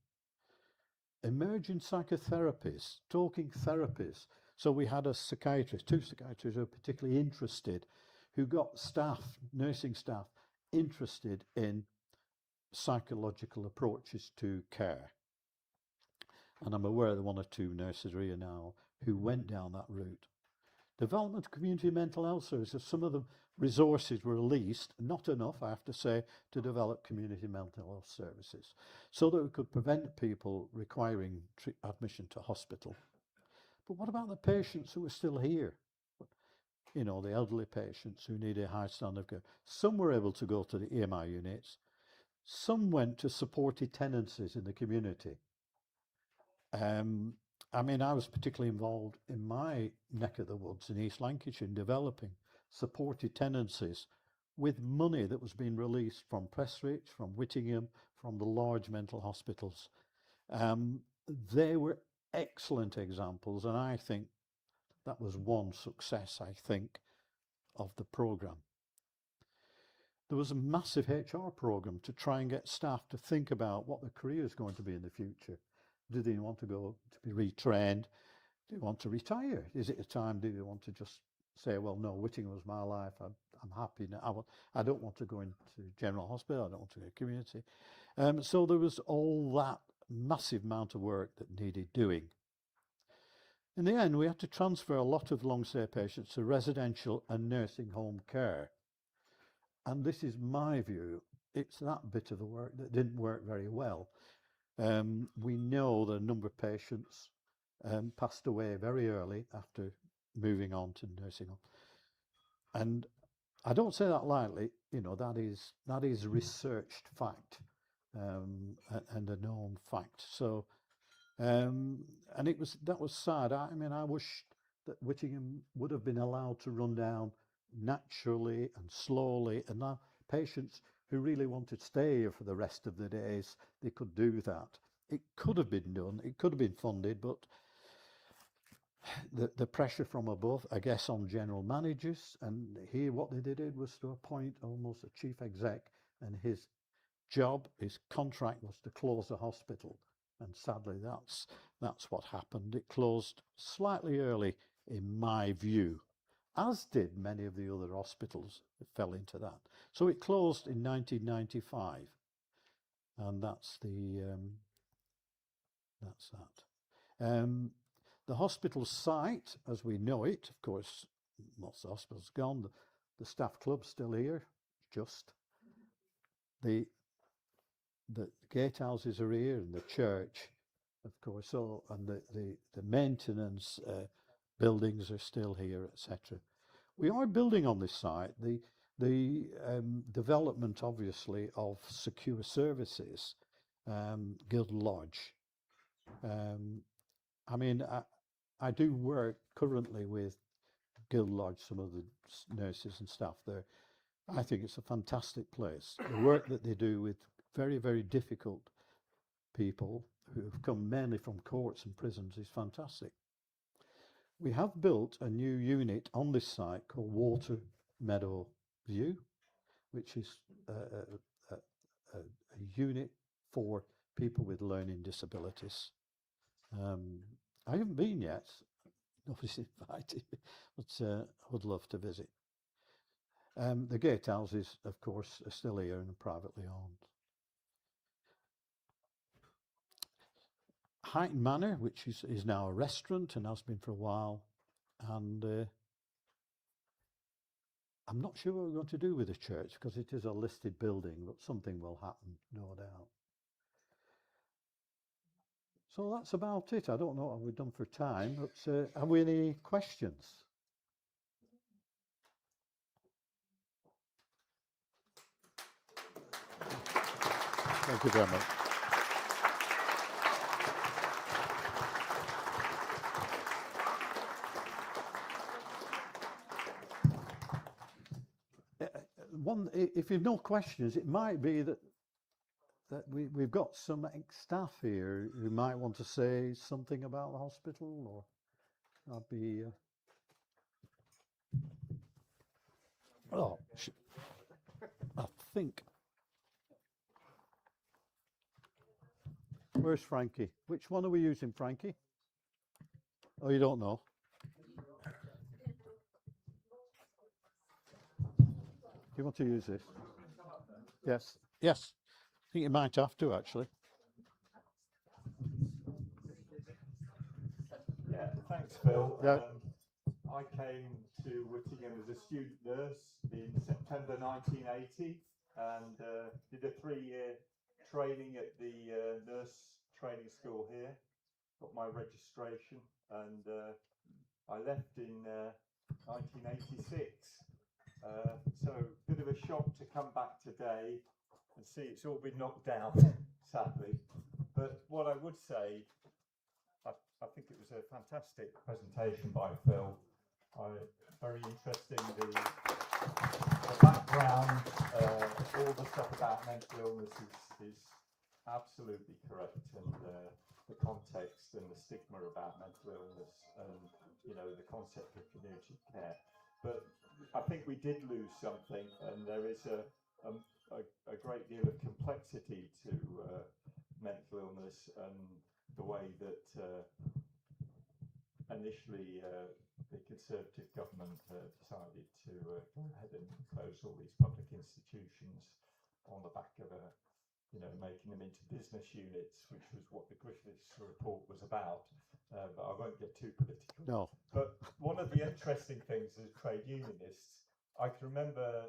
Emerging psychotherapies, talking therapies. So we had a psychiatrist, 2 psychiatrists who were particularly interested, who got staff, nursing staff, interested in psychological approaches to care. And I'm aware of 1 or 2 nurses here now who went down that route. Development of community mental health services, some of the resources were released, not enough, I have to say, to develop community mental health services so that we could prevent people requiring admission to hospital. But what about the patients who are still here? You know, the elderly patients who need a high standard of care. Some were able to go to the EMI units. Some went to supported tenancies in the community. I mean, I was particularly involved in my neck of the woods in East Lancashire in developing supported tenancies with money that was being released from Prestwich, from Whittingham, from the large mental hospitals. They were excellent examples, and I think that was one success, I think, of the programme. There was a massive HR programme to try and get staff to think about what their career is going to be in the future. Do they want to go to be retrained? Do they want to retire? Is it a time, do they want to just say, well, no, Whittingham was my life, I'm happy now, I don't want to go into general hospital, I don't want to go to community. So there was all that massive amount of work that needed doing. In the end, we had to transfer a lot of long stay patients to residential and nursing home care. And this is my view, it's that bit of the work that didn't work very well. We know that a number of patients passed away very early after moving on to nursing home. And I don't say that lightly, you know, that is a researched fact and a known fact. So, and that was sad. I mean, I wish that Whittingham would have been allowed to run down naturally and slowly, and now patients who really wanted to stay here for the rest of the days, they could do that. It could have been done, it could have been funded, but the pressure from above, I guess, on general managers, and here what they did was to appoint almost a chief exec, and his job, his contract was to close the hospital, and sadly that's what happened. It closed slightly early in my view, as did many of the other hospitals that fell into that. So it closed in 1995, and that's that. The hospital site, as we know it, of course, most of the hospital's gone. The staff club's still here, just. The gatehouses are here, and the church, of course. So, and the maintenance buildings are still here, etc. We are building on this site the development, obviously, of secure services, Guild Lodge. I mean, I do work currently with Guild Lodge, some of the nurses and staff there. I think it's a fantastic place. The work that they do with very, very difficult people who have come mainly from courts and prisons is fantastic. We have built a new unit on this site called Water Meadow View, which is a unit for people with learning disabilities. I haven't been yet, nobody's invited me, but I would love to visit. The gatehouses, of course, are still here and are privately owned. Highton Manor, which is now a restaurant and has been for a while, and I'm not sure what we're going to do with the church because it is a listed building, but something will happen, no doubt. So that's about it. I don't know what we've done for time, but have we any questions? Thank you very much. If you've no questions, it might be that we've got some staff here who might want to say something about the hospital, or I'd be. I think. Where's Frankie? Which one are we using, Frankie? Oh, you don't know? Do you want to use this? Yes. Yes. I think you might have to, actually. Yeah, thanks, Phil. Yeah. I came to Whittingham as a student nurse in September 1980 and did a 3-year training at the nurse training school here. Got my registration, and I left in 1986. So a bit of a shock to come back today and see it's all been knocked down, sadly. But what I would say, I think it was a fantastic presentation by Phil. Very interesting. the background, all the stuff about mental illness is absolutely correct, and the context and the stigma about mental illness, and the concept of community care. But I think we did lose something, and there is a great deal of complexity to mental illness, and the way that initially the Conservative government decided to go ahead and close all these public institutions on the back of making them into business units, which was what the Griffiths report was about. But I won't get too political. No. But one of the interesting things as trade unionists, I can remember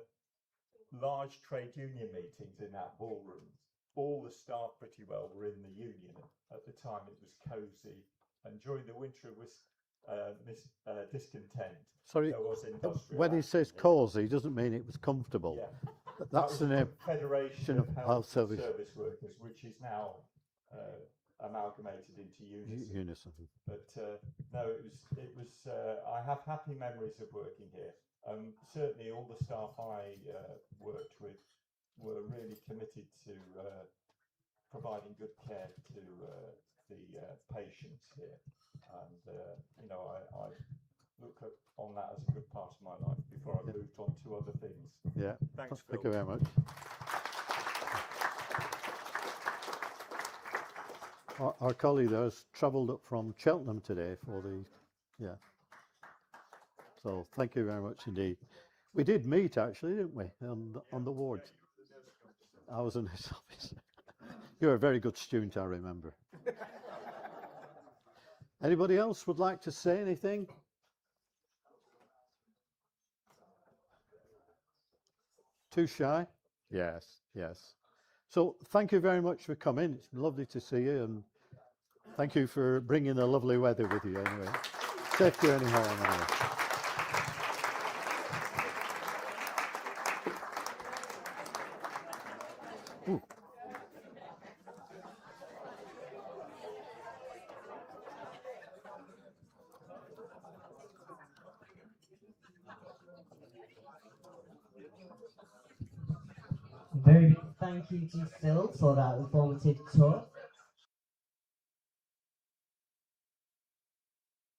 large trade union meetings in that ballroom. All the staff pretty well were in the union. At the time it was cosy, and during the winter it was discontent. Sorry, there was industrial when he action says here. cosy, he doesn't mean it was comfortable. Yeah. That's the name. Federation of of Health Health Service. Service Workers, which is now amalgamated into Unison. Unison. But no, it was. I have happy memories of working here. Certainly, all the staff I worked with were really committed to providing good care to the patients here, and I look on that as a good part of my life before I moved on to other things. Yeah. Thanks, Thank Phil. you very much. Our colleague there has travelled up from Cheltenham today for the, So thank you very much indeed. We did meet actually, didn't we, on the wards? I was in his office. You're a very good student, I remember. Anybody else would like to say anything? Too shy? Yes, yes. So thank you very much for coming. It's lovely to see you, and thank you for bringing the lovely weather with you anyway. Safe journey home anyway. Ooh. Very big thank you to Phil for that informative talk.